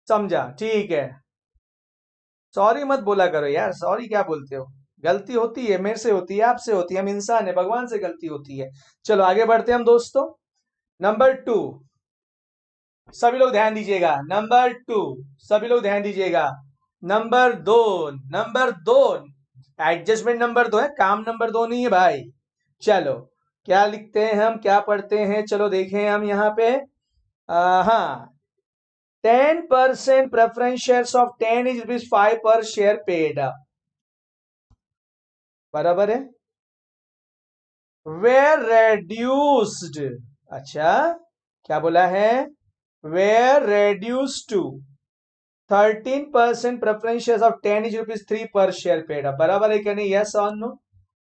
समझा, ठीक है। सॉरी मत बोला करो यार, सॉरी क्या बोलते हो, गलती होती है, मेरे से होती है, आपसे होती है, हम इंसान है, भगवान से गलती होती है। चलो आगे बढ़ते हैं हम दोस्तों। नंबर 2, सभी लोग ध्यान दीजिएगा, नंबर 2, सभी लोग ध्यान दीजिएगा। नंबर 2, नंबर 2, एडजस्टमेंट नंबर 2 है, काम नंबर 2 नहीं है भाई। चलो, क्या लिखते हैं हम, क्या पढ़ते हैं, चलो देखें हम यहाँ पे। हाँ, 10% preference shares of 10 is rupees 5 per share paid, बराबर है, were reduced, अच्छा क्या बोला है, were reduced to 13% preference shares of 10 is rupees 3 per share paid, बराबर है क्या नहीं, यस और नो।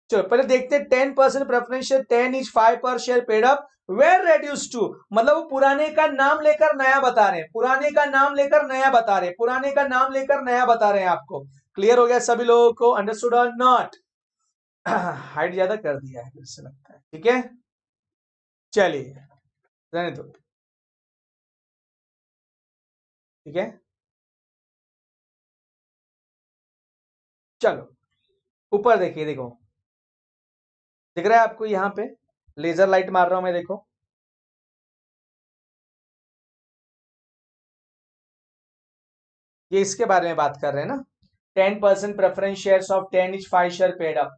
चलो पहले देखते हैं, 10% preference share 10 is 5 per share paid up where reduce to, मतलब वो पुराने का नाम लेकर नया बता रहे हैं, पुराने का नाम लेकर नया बता रहे हैं, पुराने का नाम लेकर नया बता रहे हैं आपको। क्लियर हो गया सभी लोगों को, अंडरस्टूड और नॉट। हाइट ज्यादा कर दिया है मुझे लगता है, ठीक है। चलिए रहने दो, ठीक है। चलो ऊपर देखिए, देखो दिख रहा है आपको यहाँ पे लेजर लाइट मार रहा हूं मैं, देखो ये इसके बारे में बात कर रहे हैं ना। 10% preference shares of 10 etch 5 share paid up,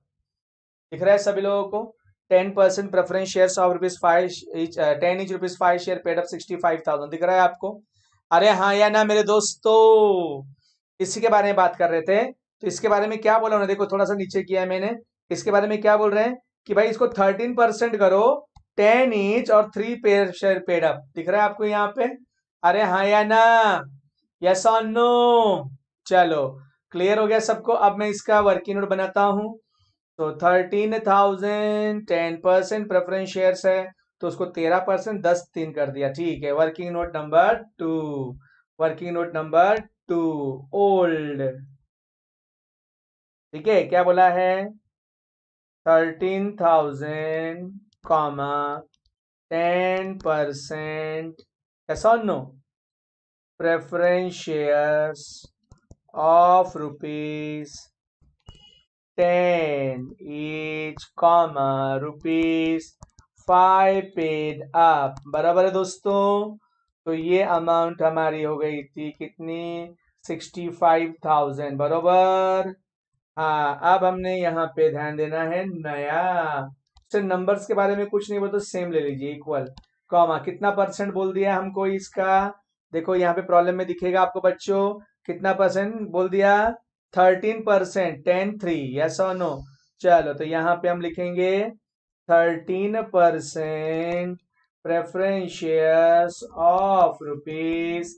दिख रहा है सभी लोगों को। 10% preference shares of rupees 5 etch 10 etch rupees 5 share paid up 65,000, दिख रहा है आपको। अरे हाँ या ना मेरे दोस्तों, इसी के बारे में बात कर रहे थे। तो इसके बारे में क्या बोला उन्होंने, देखो थोड़ा सा नीचे किया है मैंने। इसके बारे में क्या बोल रहे हैं कि भाई इसको 13% करो, 10 इंच और 3 पेयर शेयर पेड अप, दिख रहा है आपको यहाँ पे। अरे हाँ या ना, यस और नो। चलो क्लियर हो गया सबको। अब मैं इसका वर्किंग नोट बनाता हूं। तो 13,000 10% प्रेफरेंस शेयर्स है, तो उसको 13% 10 3 कर दिया, ठीक है। Working note number 2, working note number 2 old, ठीक है। क्या बोला है, 13,000 कॉमा 10%, ऐसा नो, preference shares of rupees 10 each comma rupees 5 paid up, बराबर है दोस्तों। तो ये अमाउंट हमारी हो गई थी कितनी, 65,000, बराबर। हाँ अब हमने यहाँ पे ध्यान देना है नया, सिर्फ नंबर्स के बारे में कुछ नहीं बोल तो सेम ले लीजिए, इक्वल कॉमा कितना परसेंट बोल दिया हमको इसका। देखो यहाँ पे प्रॉब्लम में दिखेगा आपको बच्चों, कितना परसेंट बोल दिया, 13%, 10 3, यस और नो। चलो तो यहाँ पे हम लिखेंगे 13% preference shares of rupees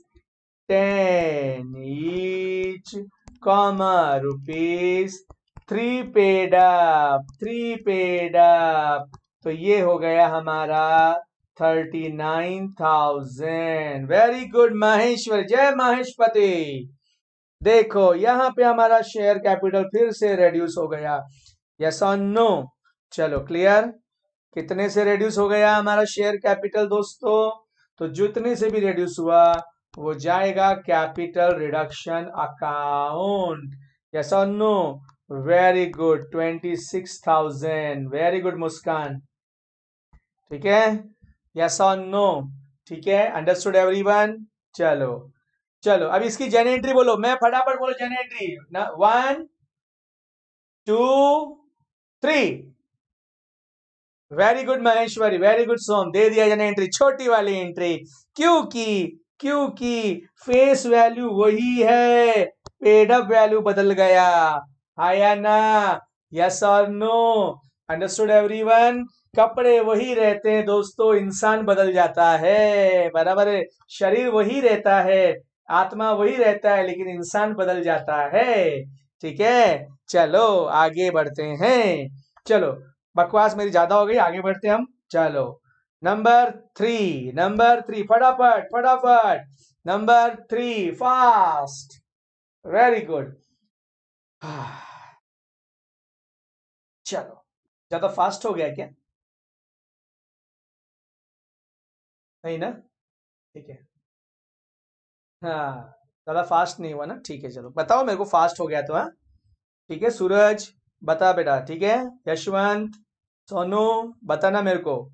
10 each comma rupees 3 paid up, 3 paid up. तो ये हो गया हमारा 39,000। वेरी गुड महेश्वर, जय महेशपति। देखो यहाँ पे हमारा शेयर कैपिटल फिर से रेड्यूस हो गया, यस और नो। चलो क्लियर, कितने से रेड्यूस हो गया हमारा शेयर कैपिटल दोस्तों, तो जितने से भी रेड्यूस हुआ वो जाएगा कैपिटल रिडक्शन अकाउंट, यस और no. Very good, 26,000, very good Muskan, ठीक है, यस और नो, ठीक है, अंडरस्टूड एवरीवन। चलो चलो अब इसकी जन एंट्री बोलो, मैं फटाफट बोलो journal entry, 1 2 3। Very good Maheshwari, very good Som, दे दिया जन एंट्री, छोटी वाली एंट्री। क्योंकि क्योंकि फेस वैल्यू वही है, पेड अप वैल्यू बदल गया, आया ना, यस और नो, अंडरस्टूड एवरीवन। कपड़े वही रहते हैं दोस्तों, इंसान बदल जाता है, बराबर है। शरीर वही रहता है, आत्मा वही रहता है, लेकिन इंसान बदल जाता है, ठीक है। चलो आगे बढ़ते हैं, चलो बकवास मेरी ज्यादा हो गई, आगे बढ़ते हम। चलो नंबर 3 फटाफट फटाफट, नंबर 3 फास्ट, वेरी गुड। चलो ज्यादा फास्ट हो गया क्या, नहीं ना, ठीक है। हाँ ज्यादा फास्ट नहीं हुआ ना, ठीक है। चलो बताओ मेरे को फास्ट हो गया तो, हाँ ठीक है। सूरज बता बेटा, ठीक है। यशवंत, सोनू बताना मेरे को।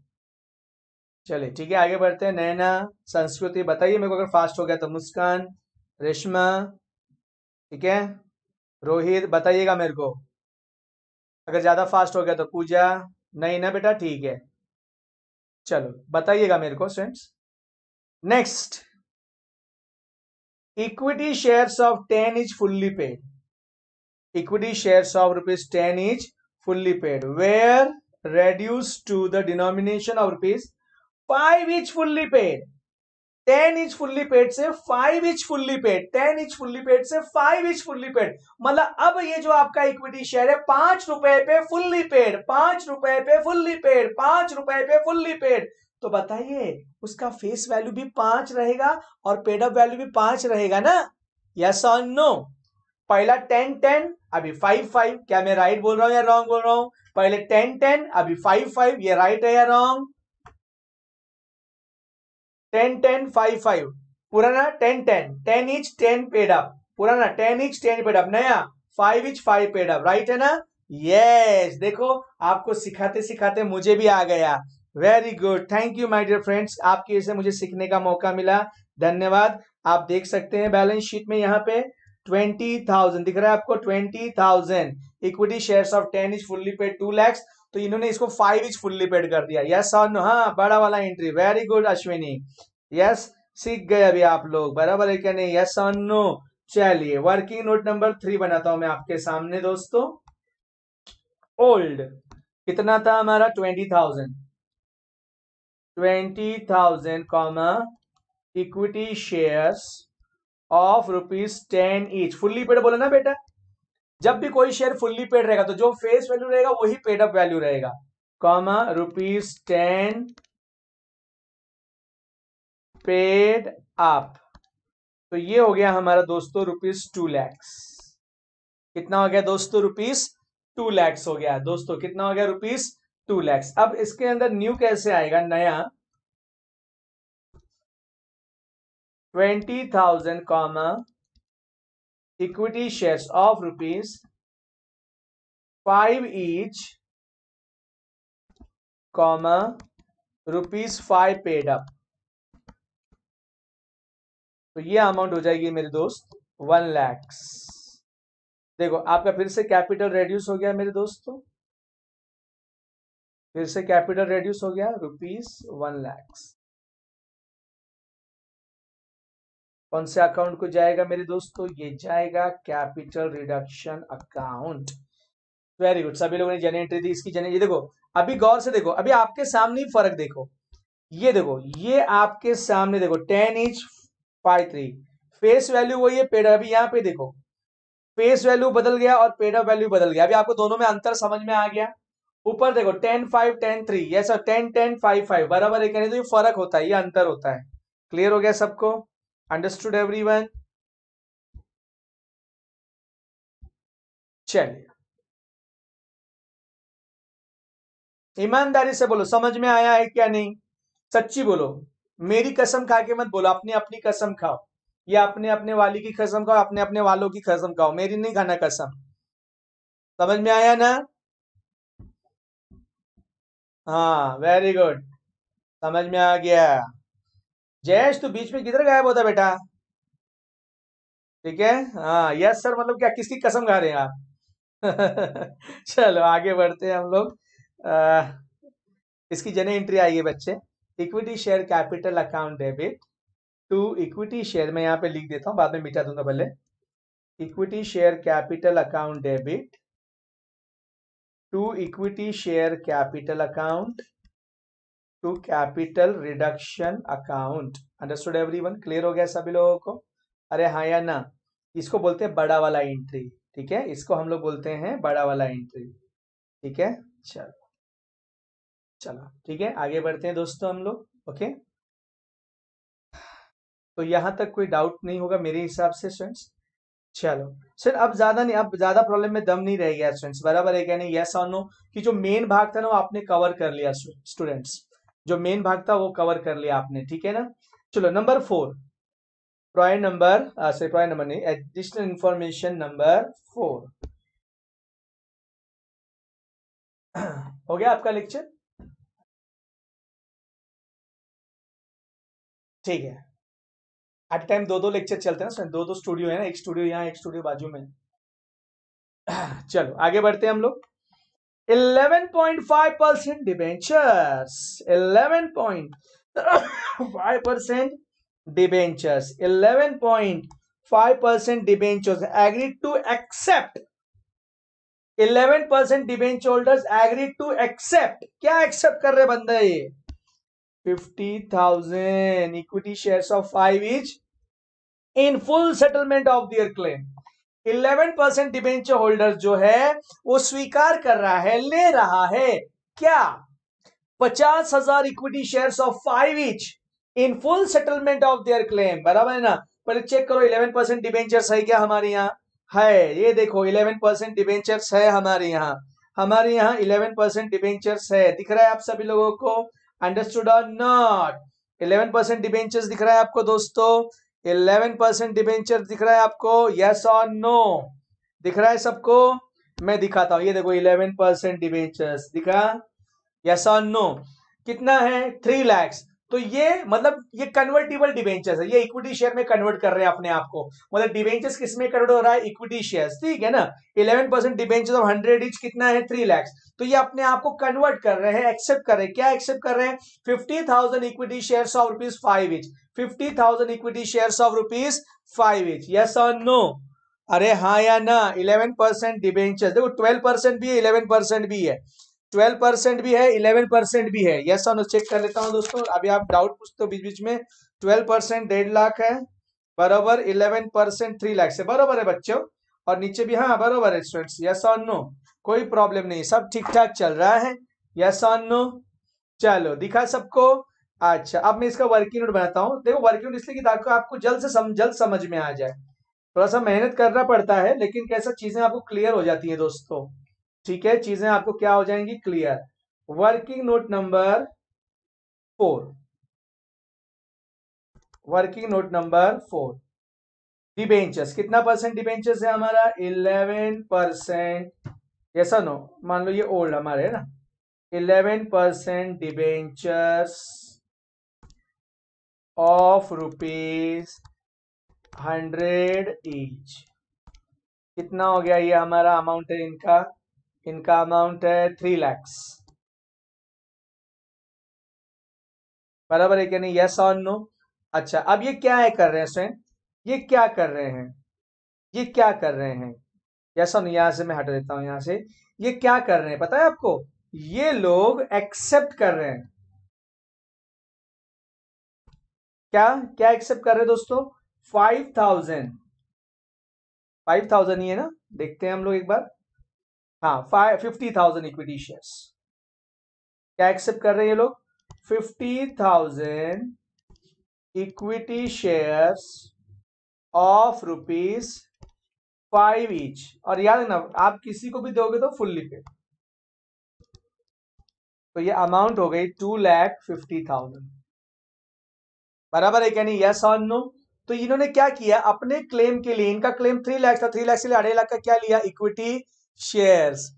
चलिए ठीक है आगे बढ़ते हैं। नैना, संस्कृति बताइए मेरे को अगर फास्ट हो गया तो। मुस्कान, रेशमा, ठीक है। रोहित बताइएगा मेरे को अगर ज्यादा फास्ट हो गया तो। पूजा, नहीं ना बेटा, ठीक है। चलो बताइएगा मेरे को students. Next, equity shares of 10 is fully paid, equity shares of rupees 10 each fully paid were reduced to the denomination of rupees 5 each fully paid। 10 each fully paid से 5 each fully paid, 10 each fully paid से 5 each fully paid, मतलब अब ये जो आपका equity share है 5 रुपए पे फुल्ली पेड, 5 रुपए पे फुल्ली पेड, 5 रुपए पे फुल्ली पेड। तो बताइए उसका फेस वैल्यू भी 5 रहेगा और पेड अप वैल्यू भी 5 रहेगा ना, यस और नो। पहला 10 10 अभी 5 5, क्या मैं राइट बोल रहा हूं या रॉन्ग बोल रहा हूं, पहले 10 10 अभी 5 5, ये राइट है या रॉन्ग। 10 10 5 5, पुराना 10 10 10 each 10 पेड अप, पुराना 10 each 10 पेड अप, नया 5 each 5 पेड अप, राइट है ना। यस, देखो आपको सिखाते सिखाते मुझे भी आ गया। Very good, thank you my dear friends, आपकी से मुझे सीखने का मौका मिला, धन्यवाद। आप देख सकते हैं बैलेंस शीट में यहाँ पे 20,000 दिख रहा है आपको, 20,000 equity shares of 10 is fully paid 2 lakhs, तो इन्होंने इसको 5 इज फुल्ली पेड कर दिया। यस और नो? हाँ, बड़ा वाला entry. Very good Ashwini, yes, सीख गए अभी आप लोग, बराबर है क्या नहीं? यस और नो? चलिए वर्किंग नोट नंबर 3 बनाता हूं मैं आपके सामने दोस्तों। ओल्ड कितना था हमारा? 20,000, 20,000 comma equity shares of ₹10 each, fully paid बोला ना बेटा? जब भी कोई शेयर फुल्ली पेड रहेगा तो जो फेस वैल्यू रहेगा वही पेड अप वैल्यू रहेगा, कॉमा ₹10 पेड अप। तो ये हो गया हमारा दोस्तों ₹2 lakhs। कितना हो गया दोस्तों? ₹2 lakhs हो गया दोस्तों। कितना हो गया? ₹2 lakhs। अब इसके अंदर न्यू कैसे आएगा? नया 20,000 comma equity shares of ₹5 each comma ₹5 paid up. तो ये अमाउंट हो जाएगी मेरे दोस्त 1 lakhs। देखो आपका फिर से कैपिटल रेड्यूस हो गया मेरे दोस्तों, फिर से कैपिटल रेड्यूस हो गया ₹1 lakhs। कौन से अकाउंट को जाएगा मेरे दोस्तों? ये जाएगा capital reduction account. Very good, सभी लोगों ने जन एंट्री दी इसकी। जन ये देखो, अभी गौर से देखो, अभी आपके सामने ही फर्क देखो। ये देखो, ये आपके सामने देखो 10 each 5,3, फेस वैल्यू वही है, पेड। अभी यहाँ पे देखो फेस वैल्यू बदल गया और पेड अप वैल्यू बदल गया। अभी आपको दोनों में अंतर समझ में आ गया? ऊपर देखो 10 5 10 3, ये सब 10 10 5 5 बराबर है क्या नहीं? तो ये फर्क होता है, ये अंतर होता है। क्लियर हो गया सबको? Understood everyone? चलिए ईमानदारी से बोलो, समझ में आया है क्या नहीं? सच्ची बोलो, मेरी कसम खा के मत बोलो, अपनी अपनी कसम खाओ, या अपने अपने वाली की कसम खाओ, अपने अपने वालों की कसम खाओ, मेरी नहीं खाना कसम। समझ में आया ना? हाँ वेरी गुड, समझ में आ गया। जयेश तू बीच में किधर गायब होता बेटा? ठीक है, हाँ यस सर, मतलब क्या, किसकी कसम खा रहे हैं आप? चलो आगे बढ़ते हैं हम लोग। इसकी जने एंट्री आई है बच्चे, equity share capital account debit to equity share, मैं यहाँ पे लिख देता हूँ, बाद में मिटा दूंगा पहले। Equity share capital account debit to equity share capital account to capital reduction account. Understood everyone? Clear हो गया सभी लोगों को? अरे हाँ या ना? इसको बोलते हैं बड़ा वाला एंट्री, ठीक है, इसको हम लोग बोलते हैं बड़ा वाला एंट्री, ठीक है। चलो चलो ठीक है, आगे बढ़ते हैं दोस्तों हम लोग। ओके, तो यहां तक कोई डाउट नहीं होगा मेरे हिसाब से स्टूडेंट्स। चलो सर, अब ज्यादा नहीं, अब ज्यादा प्रॉब्लम में दम नहीं रह गया स्टूडेंट्स, बराबर है क्या नहीं? यस और नो? कि जो मेन भाग था ना वो आपने कवर कर लिया स्टूडेंट्स, जो मेन भाग था वो कवर कर लिया आपने, ठीक है ना? चलो number 4, point number sorry point number नहीं, एडिशनल इंफॉर्मेशन नंबर 4। हो गया आपका लेक्चर? ठीक है, एट टाइम दो दो लेक्चर चलते हैं ना, दो दो स्टूडियो है ना, एक स्टूडियो यहाँ एक स्टूडियो बाजू में। चलो आगे बढ़ते हैं हम लोग। 11.5% debentures, 11.5% debentures, 11.5% debentures agree to accept, 11% debenture holders agree to accept, क्या एक्सेप्ट कर रहे बंदा? ये 50,000 equity shares of 5 each in full settlement of their claim. 11% debenture holder जो है वो स्वीकार कर रहा है, ले रहा है क्या? 50,000 equity shares of 5 each in full settlement of their claim, बराबर है ना? पहले चेक करो 11% डिबेंचर्स है क्या हमारे यहाँ? है, ये देखो 11% डिबेंचर्स है हमारे यहाँ, हमारे यहाँ 11% डिबेंचर्स है, दिख रहा है आप सभी लोगों को? अंडरस्टूड और नॉट? 11% डिबेंचर्स दिख रहा है आपको दोस्तों? 11% डिबेंचर दिख रहा है आपको? यस और नो? दिख रहा है सबको? मैं दिखाता हूं, ये देखो 11% डिबेंचर्स दिखा, यस और नो, कितना है 3 लाख। तो ये मतलब ये कन्वर्टिबल डिबेंचर्स है, ये इक्विटी शेयर में कन्वर्ट कर रहे हैं अपने आप को, मतलब डिबेंचर्स किस में कन्वर्ट हो रहा है, इक्विटी शेयर्स, ठीक है ना। 11% डिबेंचर्स ऑफ 100 इच कितना है 3 लाख, तो ये अपने आप को कन्वर्ट कर रहे हैं, एक्सेप्ट कर रहे हैं, क्या एक्सेप्ट कर रहे हैं, 50,000 equity shares of ₹5 etch, 50,000 equity shares of ₹5 etch, yes और नो, अरे हाँ या ना। 11% डिबेंचर्स, देखो 12% भी है, 11% भी है, 12% भी है, 11% भी है, यस और नो। चेक कर लेता हूं दोस्तों, अभी आप डाउट पूछते हो बीच बीच में। 12% 1.5 लाख है, बराबर 11% 3 लाख से, बराबर है बच्चों। और नीचे भी हाँ बराबर है स्टूडेंट्स, यस और नो, कोई प्रॉब्लम नहीं, सब ठीक ठाक चल रहा है, यस और नो। चलो दिखा सबको। अच्छा अब मैं इसका वर्किंग नोट बनाता हूँ, देखो वर्किंग नोट इसलिए कि ताकि आपको जल्द समझ में आ जाए, थोड़ा सा मेहनत करना पड़ता है, लेकिन कैसा चीजें आपको क्लियर हो जाती है दोस्तों, ठीक है, चीजें आपको क्या हो जाएंगी clear. Working note number 4, working note number 4, debentures, कितना परसेंट डिबेंचर्स है हमारा 11%, ऐसा नो, मान लो ये ओल्ड हमारे है ना, 11% डिबेंचर्स ऑफ ₹100 ईच, कितना हो गया, ये हमारा अमाउंट है इनका, इनका अमाउंट है 3 लाख, बराबर है क्या नहीं, यस और नो। अच्छा अब ये क्या है कर रहे हैं स्वयं, ये क्या कर रहे हैं, ये क्या कर रहे हैं, यस और नो, यहां से मैं हटा देता हूं यहां से, ये क्या कर रहे हैं पता है आपको, ये लोग एक्सेप्ट कर रहे हैं, क्या क्या एक्सेप्ट कर रहे हैं दोस्तों, 5,000, 5,000 ही है ना, देखते हैं हम लोग एक बार, हाँ 50,000 इक्विटी शेयर्स, क्या एक्सेप्ट कर रहे हैं ये लोग, 50,000 इक्विटी शेयर्स ऑफ ₹5 ईच, और याद है ना आप किसी को भी दोगे तो फुल्ली पे, तो ये अमाउंट हो गई 2,50,000, बराबर है क्या नहीं, यस और नो। तो इन्होंने क्या किया अपने क्लेम के लिए, इनका क्लेम 3 लाख था, 3 लाख से 2.5 लाख का क्या लिया, इक्विटी शेयर्स,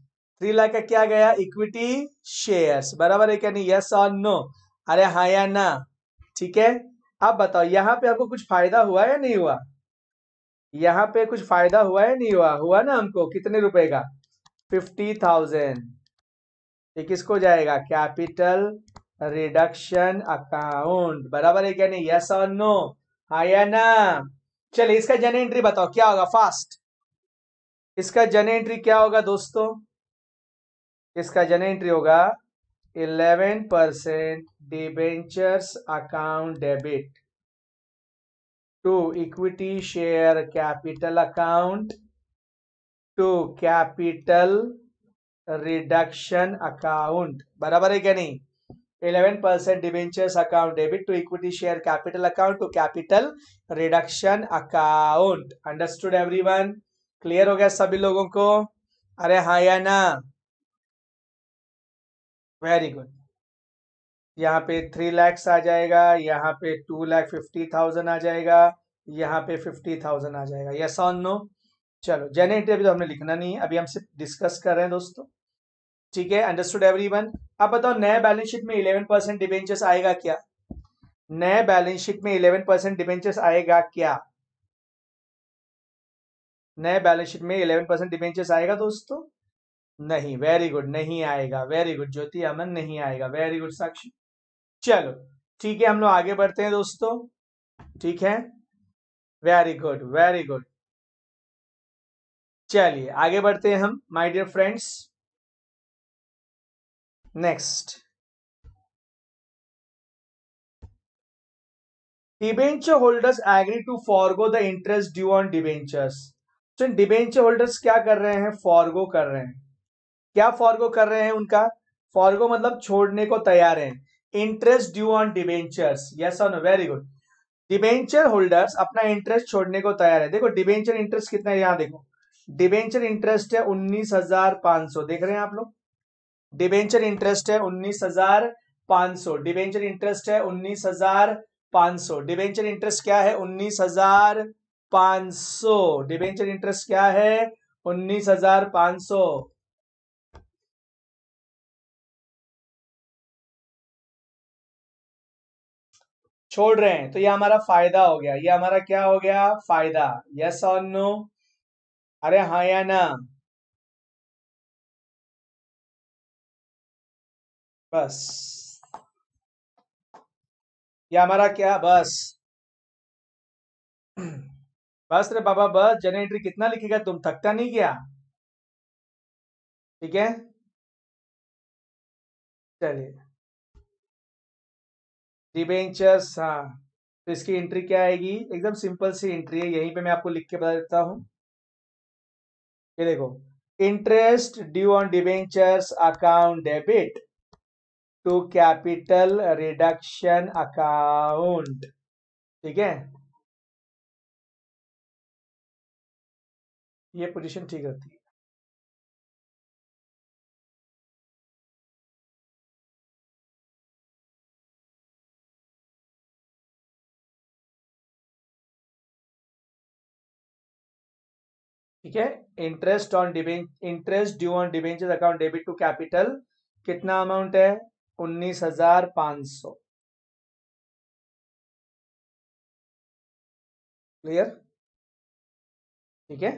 3 लाख का क्या गया, इक्विटी शेयर्स, बराबर है क्या नहीं, यस और नो, अरे हाँ या ना, ठीक है। अब बताओ यहाँ पे आपको कुछ फायदा हुआ या नहीं हुआ, यहाँ पे कुछ फायदा हुआ या नहीं हुआ, हुआ ना हमको, कितने रुपए का, 50,000, ये किसको जाएगा, कैपिटल रिडक्शन अकाउंट, बराबर है क्या नहीं, यस और नो, हाँ या ना। चलिए इसका जन एंट्री बताओ क्या होगा फास्ट, इसका जन एंट्री क्या होगा दोस्तों, इसका जन एंट्री होगा 11% debentures account debit to equity share capital account to capital reduction account, बराबर है क्या नहीं, 11% debentures account debit to equity share capital account to capital reduction account, understood everyone, clear हो गया सभी लोगों को, अरे हाँ या ना, वेरी गुड। यहाँ पे 3 लाख आ जाएगा, यहाँ पे 2,50,000 आ जाएगा, यहाँ पे 50,000 आ जाएगा, यस और नो। चलो जनरेटिव अभी तो हमने लिखना नहीं है, अभी हम सिर्फ डिस्कस कर रहे हैं दोस्तों, ठीक है, अंडरस्टूड एवरीवन। अब बताओ नए बैलेंस शीट में 11% डिबेंचर्स आएगा क्या, नए बैलेंस शीट में 11% डिबेंचर्स आएगा क्या, नए बैलेंस शीट में 11% डिबेंचर्स आएगा दोस्तों, नहीं, वेरी गुड, नहीं आएगा, वेरी गुड ज्योति अमन, नहीं आएगा, वेरी गुड साक्षी। चलो ठीक है हम लोग आगे बढ़ते हैं दोस्तों, ठीक है, वेरी गुड वेरी गुड, चलिए आगे बढ़ते हैं हम my dear friends, next, debenture holders agree to forgo the interest due on debentures, तो डिबेंचर होल्डर्स क्या कर रहे हैं, फॉरगो कर रहे हैं, क्या फॉरगो कर रहे हैं, उनका फॉरगो मतलब छोड़ने को तैयार है, interest due on debentures, yes और no, very good, debenture holders अपना इंटरेस्ट छोड़ने को तैयार है, देखो डिबेंचर इंटरेस्ट कितना है, यहां देखो डिबेंचर इंटरेस्ट है 19,500, देख रहे हैं आप लोग, डिबेंचर इंटरेस्ट है 19,500, डिबेंचर इंटरेस्ट है 19,500, डिबेंचर इंटरेस्ट क्या है 19,500, डिबेंचर इंटरेस्ट क्या है 19,500। छोड़ रहे हैं तो ये हमारा फायदा हो गया, ये हमारा क्या हो गया, फायदा। यस और नो? अरे हाँ या ना? बस ये हमारा क्या, बस। बस रे बाबा बस, जनरेटरी कितना लिखेगा, तुम थकता नहीं क्या? ठीक है, चलिए। डिबेंचर्स, हाँ। तो इसकी एंट्री क्या आएगी, एकदम सिंपल सी एंट्री है, यहीं पे मैं आपको लिख के बता देता हूँ। ये देखो, interest due on debentures account debit to capital reduction account. ठीक है, ये पोजीशन ठीक रहती है। ठीक है, interest due on debentures account debit to capital, कितना अमाउंट है, 19,500। क्लियर? ठीक है,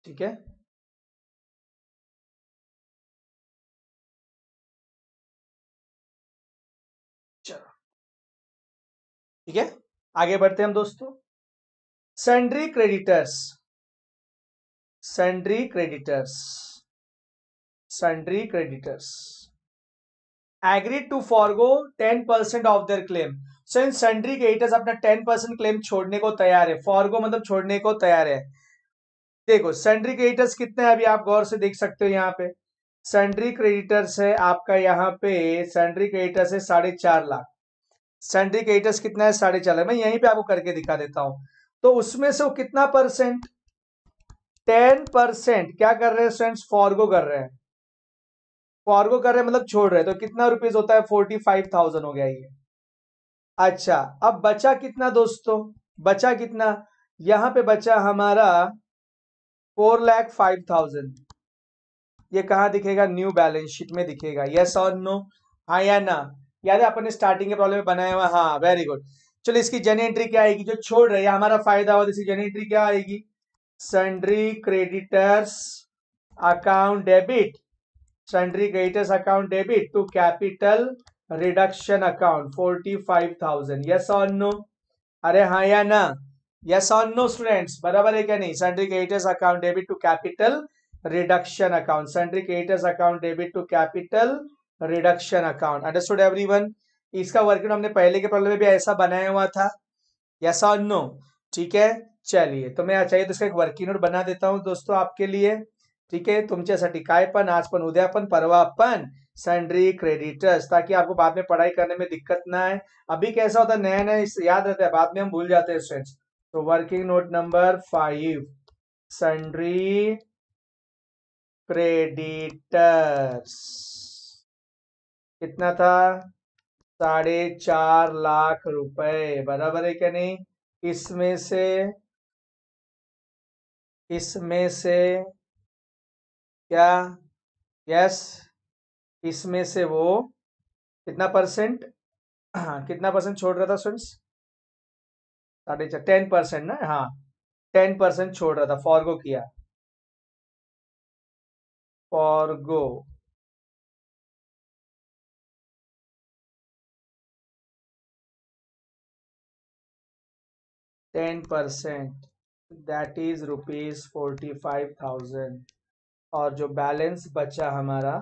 ठीक है, चलो। ठीक है, आगे बढ़ते हैं हम दोस्तों। Sundry creditors, sundry creditors, sundry creditors agreed to forgo 10% of their claim. So इन सन्ड्री क्रेडिटर्स अपना 10% क्लेम छोड़ने को तैयार है, फॉरगो मतलब छोड़ने को तैयार है। देखो सन्ड्री क्रेडिटर्स कितने हैं, अभी आप गौर से देख सकते हो यहाँ पे। सन्ड्री क्रेडिटर्स है आपका यहाँ पे, सन्ड्री क्रेडिटर्स है 4.5 लाख। सन्ड्री क्रेडिटर्स कितना है, 4.5 लाख। मैं यहीं पे आपको करके दिखा देता हूं। तो उसमें से वो कितना परसेंट, 10% क्या कर रहे हैं स्टूडेंट्स, फॉरगो कर रहे हैं। फॉरगो कर रहे हैं मतलब छोड़ रहे हैं, तो कितना रुपीज होता है, 45,000 हो गया ये। अच्छा, अब बचा कितना दोस्तों, बचा कितना, यहां पे बचा हमारा 4,05,000। ये कहाँ दिखेगा, न्यू बैलेंस शीट में दिखेगा। यस और नो? हाँ या ना? याद है अपन ने स्टार्टिंग के प्रॉब्लम में बनाया हुआ, हाँ वेरी गुड। चलो इसकी जन एंट्री क्या आएगी, जो छोड़ रहे हैं हमारा फायदा हो, इसकी जन एंट्री क्या आएगी, sundry creditors account debit, sundry creditors account debit to capital reduction account 45,000। Yes और नो? अरे हाँ या ना? यस और नो स्टूडेंट्स, बराबर है क्या नहीं? Sundry creditors account debit to capital reduction account, sundry creditors account debit to capital reduction account. Understood everyone? इसका वर्किंग हमने पहले के प्रॉब्लम में भी ऐसा बनाया हुआ था। यस और नो? ठीक है, चलिए तो मैं चाहिए तो इसका एक वर्किंग नोट बना देता हूं दोस्तों आपके लिए। ठीक है, तुमच्यासाठी काय पण आज पण उद्या पण परवा पण सन्ड्री क्रेडिटर्स, ताकि आपको बाद में पढ़ाई करने में दिक्कत ना आए। अभी कैसा होता है, नया नया याद रहता है, बाद में हम भूल जाते हैं स्टूडेंट्स। तो working note number 5, sundry creditors कितना था, 4.5 लाख रुपए, बराबर है क्या नहीं? इसमें से, इसमें से क्या, यस, इसमें से वो कितना परसेंट, हाँ कितना परसेंट छोड़ रहा था स्टूडेंट्स, 4.5, 10% ना, हाँ 10% छोड़ रहा था, फॉरगो किया, फॉरगो। 10%, that is ₹45,000। और जो बैलेंस बचा हमारा,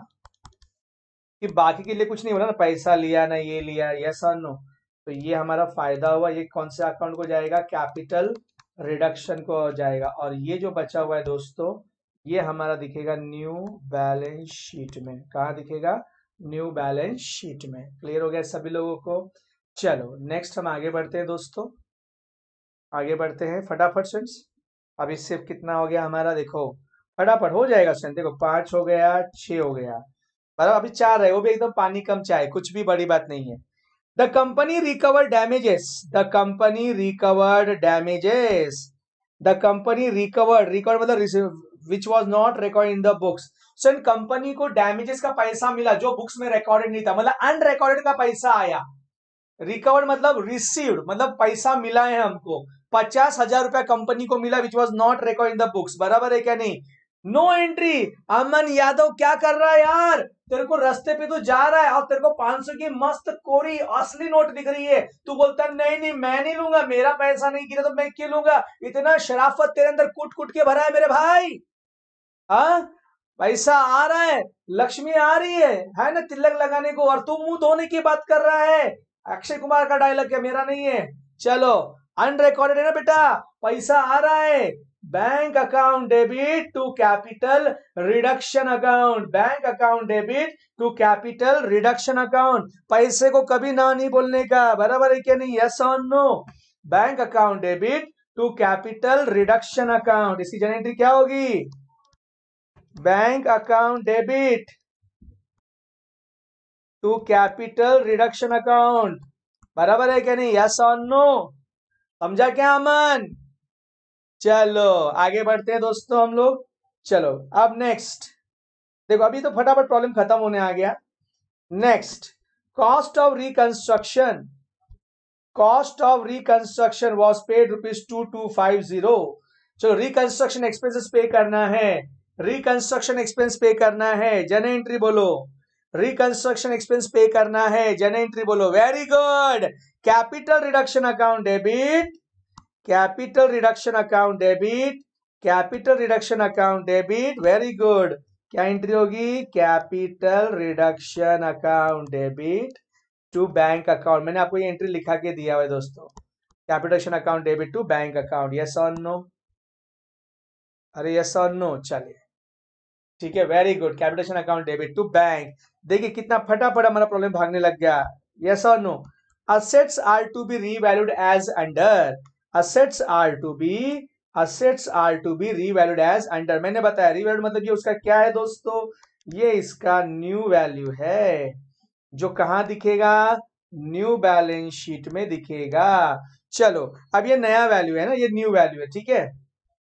कि बाकी के लिए कुछ नहीं बोला ना, पैसा लिया ना ये लिया, यस और नो? तो ये हमारा फायदा हुआ, ये कौन से अकाउंट को जाएगा, कैपिटल रिडक्शन को जाएगा। और ये जो बचा हुआ है दोस्तों, ये हमारा दिखेगा न्यू बैलेंस शीट में। कहाँ दिखेगा, न्यू बैलेंस शीट में। क्लियर हो गया सभी लोगों को? चलो नेक्स्ट हम आगे बढ़ते हैं दोस्तों, आगे बढ़ते हैं फटाफट स्टूडेंट्स। अब इससे कितना हो गया हमारा, देखो फटाफट हो जाएगा स्टूडेंट, देखो 5 हो गया, 6 हो गया, बराबर। अभी 4 है, वो भी एकदम पानी कम चाय, कुछ भी बड़ी बात नहीं है। The company recover damages, the company recovered damages, the company recovered मतलब which was not record in the books. So इन कंपनी को डैमेजेस का पैसा मिला जो बुक्स में रिकॉर्डेड नहीं था, मतलब अनरिकॉर्डेड का पैसा आया। रिकवर्ड मतलब रिसीव्ड, मतलब पैसा मिला है हमको, 50,000 रुपया कंपनी को मिला विच was not record in the books. बराबर है क्या नहीं? No entry. अमन यादव क्या कर रहा है यार? तेरे को रास्ते पे तो जा रहा है और तेरे को 500 की मस्त कोरी असली नोट दिख रही है, तू बोलता नहीं नहीं मैं नहीं लूंगा, मेरा पैसा नहीं गिरा तो मैं क्यों लूंगा? इतना शराफत तेरे अंदर कूट कूट के भरा है मेरे भाई। हाँ, पैसा आ रहा है, लक्ष्मी आ रही है ना तिलक लगाने को, और तू मुंह धोने की बात कर रहा है। अक्षय कुमार का डायलॉग है, मेरा नहीं है। चलो, अनरिकॉर्डेड है ना बेटा, पैसा आ रहा है। Bank account debit to capital reduction account, bank account debit to capital reduction account. पैसे को कभी ना नहीं बोलने का, बराबर है क्या नहीं? यस और no? Bank account debit to capital reduction account, इसकी जनरल एंट्री क्या होगी? Bank account debit to capital reduction account. बराबर है क्या नहीं? यस और नो? समझा क्या अमन? चलो आगे बढ़ते हैं दोस्तों हम लोग। चलो अब नेक्स्ट देखो, अभी तो फटाफट प्रॉब्लम खत्म होने आ गया। Next, cost of reconstruction, cost of reconstruction was paid ₹2250। चलो रिकंस्ट्रक्शन एक्सपेंसेस पे करना है, रिकंस्ट्रक्शन एक्सपेंस पे करना है, जन एंट्री बोलो। रिकंस्ट्रक्शन एक्सपेंस पे करना है, जन एंट्री बोलो। Very good. Capital reduction account debit, capital reduction account debit, capital reduction account debit. Very good. क्या एंट्री होगी? Capital reduction account debit to bank account. मैंने आपको ये एंट्री लिखा के दिया हुआ है दोस्तों, capital account debit to bank account. Yes और नो? अरे यस और नो? चलिए ठीक है, very good. Capital account debit to bank. देखिए कितना फटाफट हमारा प्रॉब्लम भागने लग गया। यस और no? Assets are to be revalued as under, assets are to be, assets are to be revalued as under. मैंने बताया रीवैल्यूड मतलब ये उसका क्या है दोस्तों? ये इसका न्यू वैल्यू है, जो कहां दिखेगा? न्यू बैलेंस शीट में दिखेगा। चलो अब ये नया वैल्यू है ना, ये न्यू वैल्यू है, ठीक है।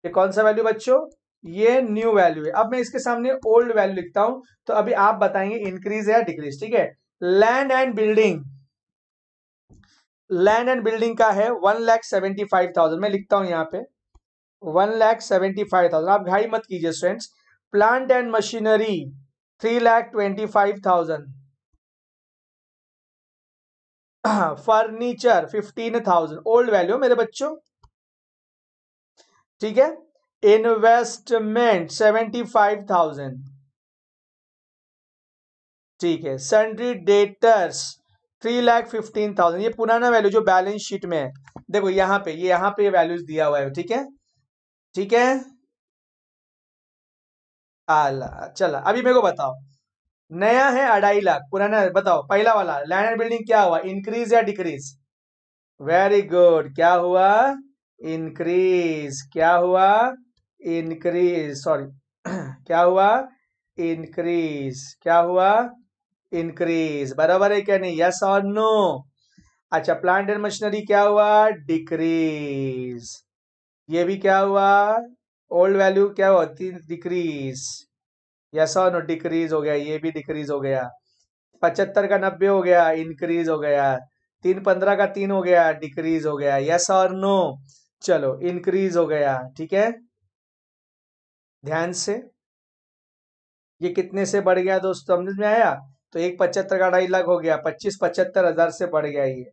ये कौन सा वैल्यू बच्चों? ये न्यू वैल्यू है। अब मैं इसके सामने ओल्ड वैल्यू लिखता हूं, तो अभी आप बताएंगे इंक्रीज है या डिक्रीज, ठीक है। Land and building, land and building का है 1,75,000, मैं लिखता हूं यहां पे 1,75,000। आप घाई मत कीजिए students. Plant and machinery 3,25,000, furniture 15,000, old value मेरे बच्चों, ठीक है। इन्वेस्टमेंट 75,000, ठीक है। सन्ड्री डेटर्स 3,15,000, ये पुराना वैल्यू जो बैलेंस शीट में है। देखो यहाँ पे वैल्यूज दिया हुआ है, ठीक है, ठीक है। आला चला, अभी मेरे को बताओ, नया है 2.5 लाख, पुराना है, बताओ पहला वाला लैंड एंड बिल्डिंग क्या हुआ? इंक्रीज या डिक्रीज? वेरी गुड, क्या हुआ? इंक्रीज। क्या हुआ? इंक्रीज, सॉरी क्या हुआ? इंक्रीज। क्या हुआ? इंक्रीज। बराबर है क्या नहीं? यस और नो? अच्छा, प्लांट एंड मशीनरी क्या हुआ? डिक्रीज। ये भी क्या हुआ? ओल्ड वैल्यू क्या हुआ? डिक्रीज। यस और नो? डिक्रीज हो गया, ये भी डिक्रीज हो गया। 75 का 90 हो गया, इंक्रीज हो गया। 315 का 3 हो गया, डिक्रीज हो गया। यस और नो? चलो इंक्रीज हो गया, ठीक है। ध्यान से, ये कितने से बढ़ गया दोस्तों, समझ में आया? तो एक 75 का 2.5 लाख हो गया, 25-75 हजार से बढ़ गया, ये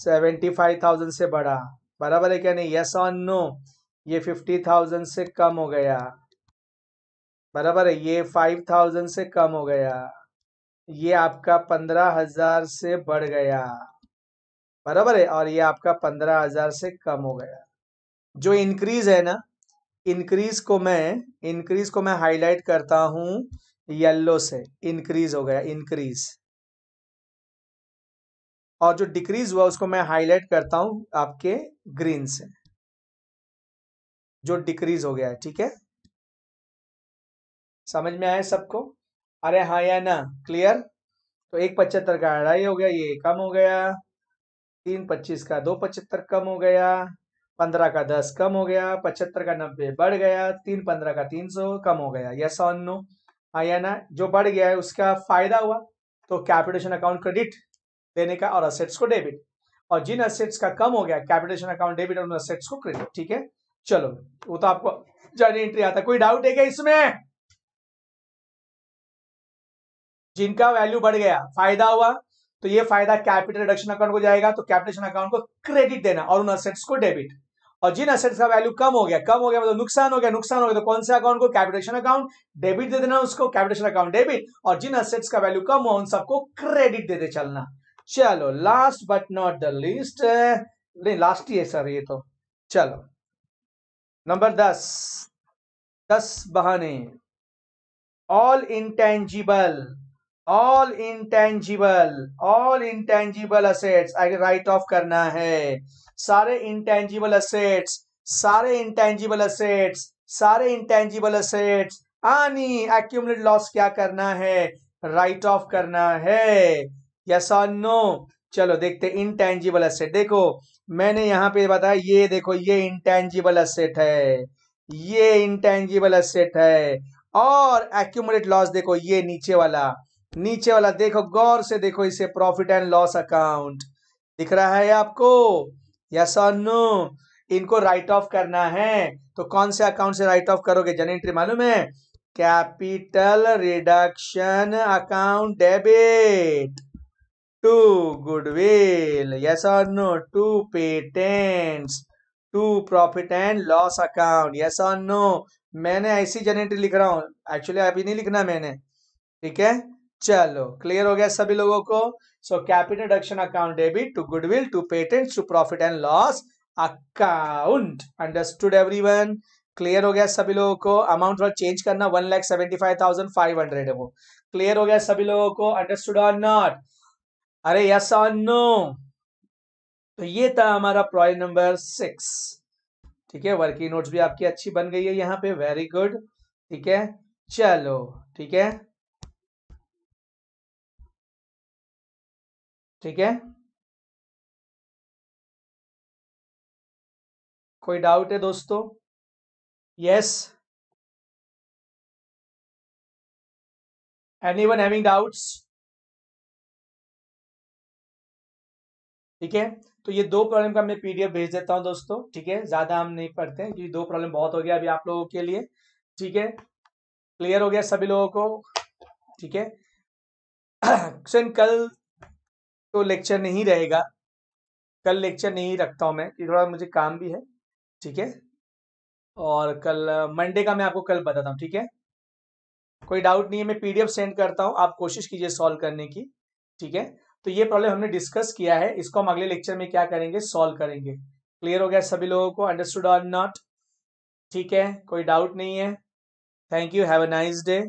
75,000 से बढ़ा। बराबर है क्या नहीं? यस और नो? ये 50,000 से कम हो गया, बराबर है। ये 5,000 से कम हो गया, ये आपका 15,000 से बढ़ गया, बराबर है। और ये आपका 15,000 से कम हो गया। जो इंक्रीज है ना, इंक्रीज को मैं हाईलाइट करता हूं येलो से, इंक्रीज हो गया, इंक्रीज। और जो डिक्रीज हुआ उसको मैं हाईलाइट करता हूं आपके ग्रीन से, जो डिक्रीज हो गया है, ठीक है। समझ में आया सबको? अरे हाँ या ना? क्लियर? तो 1.75 का 2.5 हो गया, ये कम हो गया। 3.25 का 2.75 कम हो गया। 15 का 10 कम हो गया। 75 का 90 बढ़ गया। 315 का 300 कम हो गया। यस और नो? हाँ या ना? जो बढ़ गया है उसका फायदा हुआ, तो कैपिटेशन अकाउंट क्रेडिट देने का और असेट्स को डेबिट। और जिन असेट्स का कम हो गया कैपिटेशन अकाउंट डेबिट और उन असेट्स को क्रेडिट। ठीक है, चलो वो तो आपको जर्नल एंट्री आता है। कोई डाउट है क्या इसमें? जिनका वैल्यू बढ़ गया फायदा हुआ, तो ये फायदा कैपिटल रिडक्शन अकाउंट को जाएगा, तो कैपिटेशन अकाउंट को क्रेडिट देना और उन असेट्स को डेबिट। और जिन असेट्स का वैल्यू कम हो गया मतलब नुकसान हो गया, नुकसान हो गया तो कौन से अकाउंट को? कैपिटेशन अकाउंट डेबिट दे देना उसको, कैपिटेशन अकाउंट डेबिट। और जिन असेट्स का वैल्यू कम हुआ उन सबको क्रेडिट दे दे चलना। चलो last but not the least, नहीं लास्ट ही है सर ये तो। चलो नंबर 10, 10 बहाने। All intangible, all intangible assets आगे राइट ऑफ करना है। सारे इंटेंजिबल असेट्स, सारे इंटेंजिबल असेट्स, सारे इंटेंजिबल असेट्स आनी एक्यूमुलेट लॉस क्या करना है? राइट ऑफ करना है। यस और नो? चलो देखते इंटेंजिबल असेट। देखो मैंने यहां पे बताया, ये देखो ये इंटेंजिबल असेट है, ये इंटेंजिबल असेट है। और एक्यूमुलेट लॉस देखो ये नीचे वाला, नीचे वाला देखो गौर से देखो इसे, प्रॉफिट एंड लॉस अकाउंट दिख रहा है आपको? यस और नो? इनको राइट ऑफ करना है, तो कौन से अकाउंट से राइट ऑफ करोगे? जनरल एंट्री मालूम है? Capital reduction account debit to goodwill, yes और no? To patents, to profit and loss account, yes और नो? मैंने ऐसी जनरल एंट्री लिख रहा हूं, एक्चुअली अभी नहीं लिखना मैंने। ठीक है, चलो क्लियर हो गया सभी लोगों को? So capital reduction account debit to goodwill, to patents, to profit and loss account. Understood everyone? Clear हो गया सभी लोगों को? अमाउंट थोड़ा चेंज करना, 1,75,500 है वो। क्लियर हो गया सभी लोगों को? अंडरस्टूड और नॉट? अरे यस और नो? तो ये था हमारा प्रॉब्लम नंबर 6। ठीक है, वर्किंग नोट्स भी आपकी अच्छी बन गई है यहाँ पे, वेरी गुड। ठीक है, चलो ठीक है, ठीक है। कोई डाउट है दोस्तों? Yes, anyone having doubts? ठीक है, तो ये दो प्रॉब्लम का मैं पीडीएफ भेज देता हूं दोस्तों। ठीक है, ज्यादा हम नहीं पढ़ते हैं क्योंकि दो प्रॉब्लम बहुत हो गया अभी आप लोगों के लिए। ठीक है, क्लियर हो गया सभी लोगों को? ठीक है, कल तो लेक्चर नहीं रहेगा, कल लेक्चर नहीं रखता हूं मैं, थोड़ा मुझे काम भी है। ठीक है, और कल मंडे का मैं आपको कल बताता हूँ। ठीक है, कोई डाउट नहीं है, मैं पीडीएफ सेंड करता हूँ, आप कोशिश कीजिए सॉल्व करने की। ठीक है, तो ये प्रॉब्लम हमने डिस्कस किया है, इसको हम अगले लेक्चर में क्या करेंगे? सॉल्व करेंगे। क्लियर हो गया सभी लोगों को? अंडरस्टूड और नॉट? ठीक है, कोई डाउट नहीं है? Thank you, have a nice day.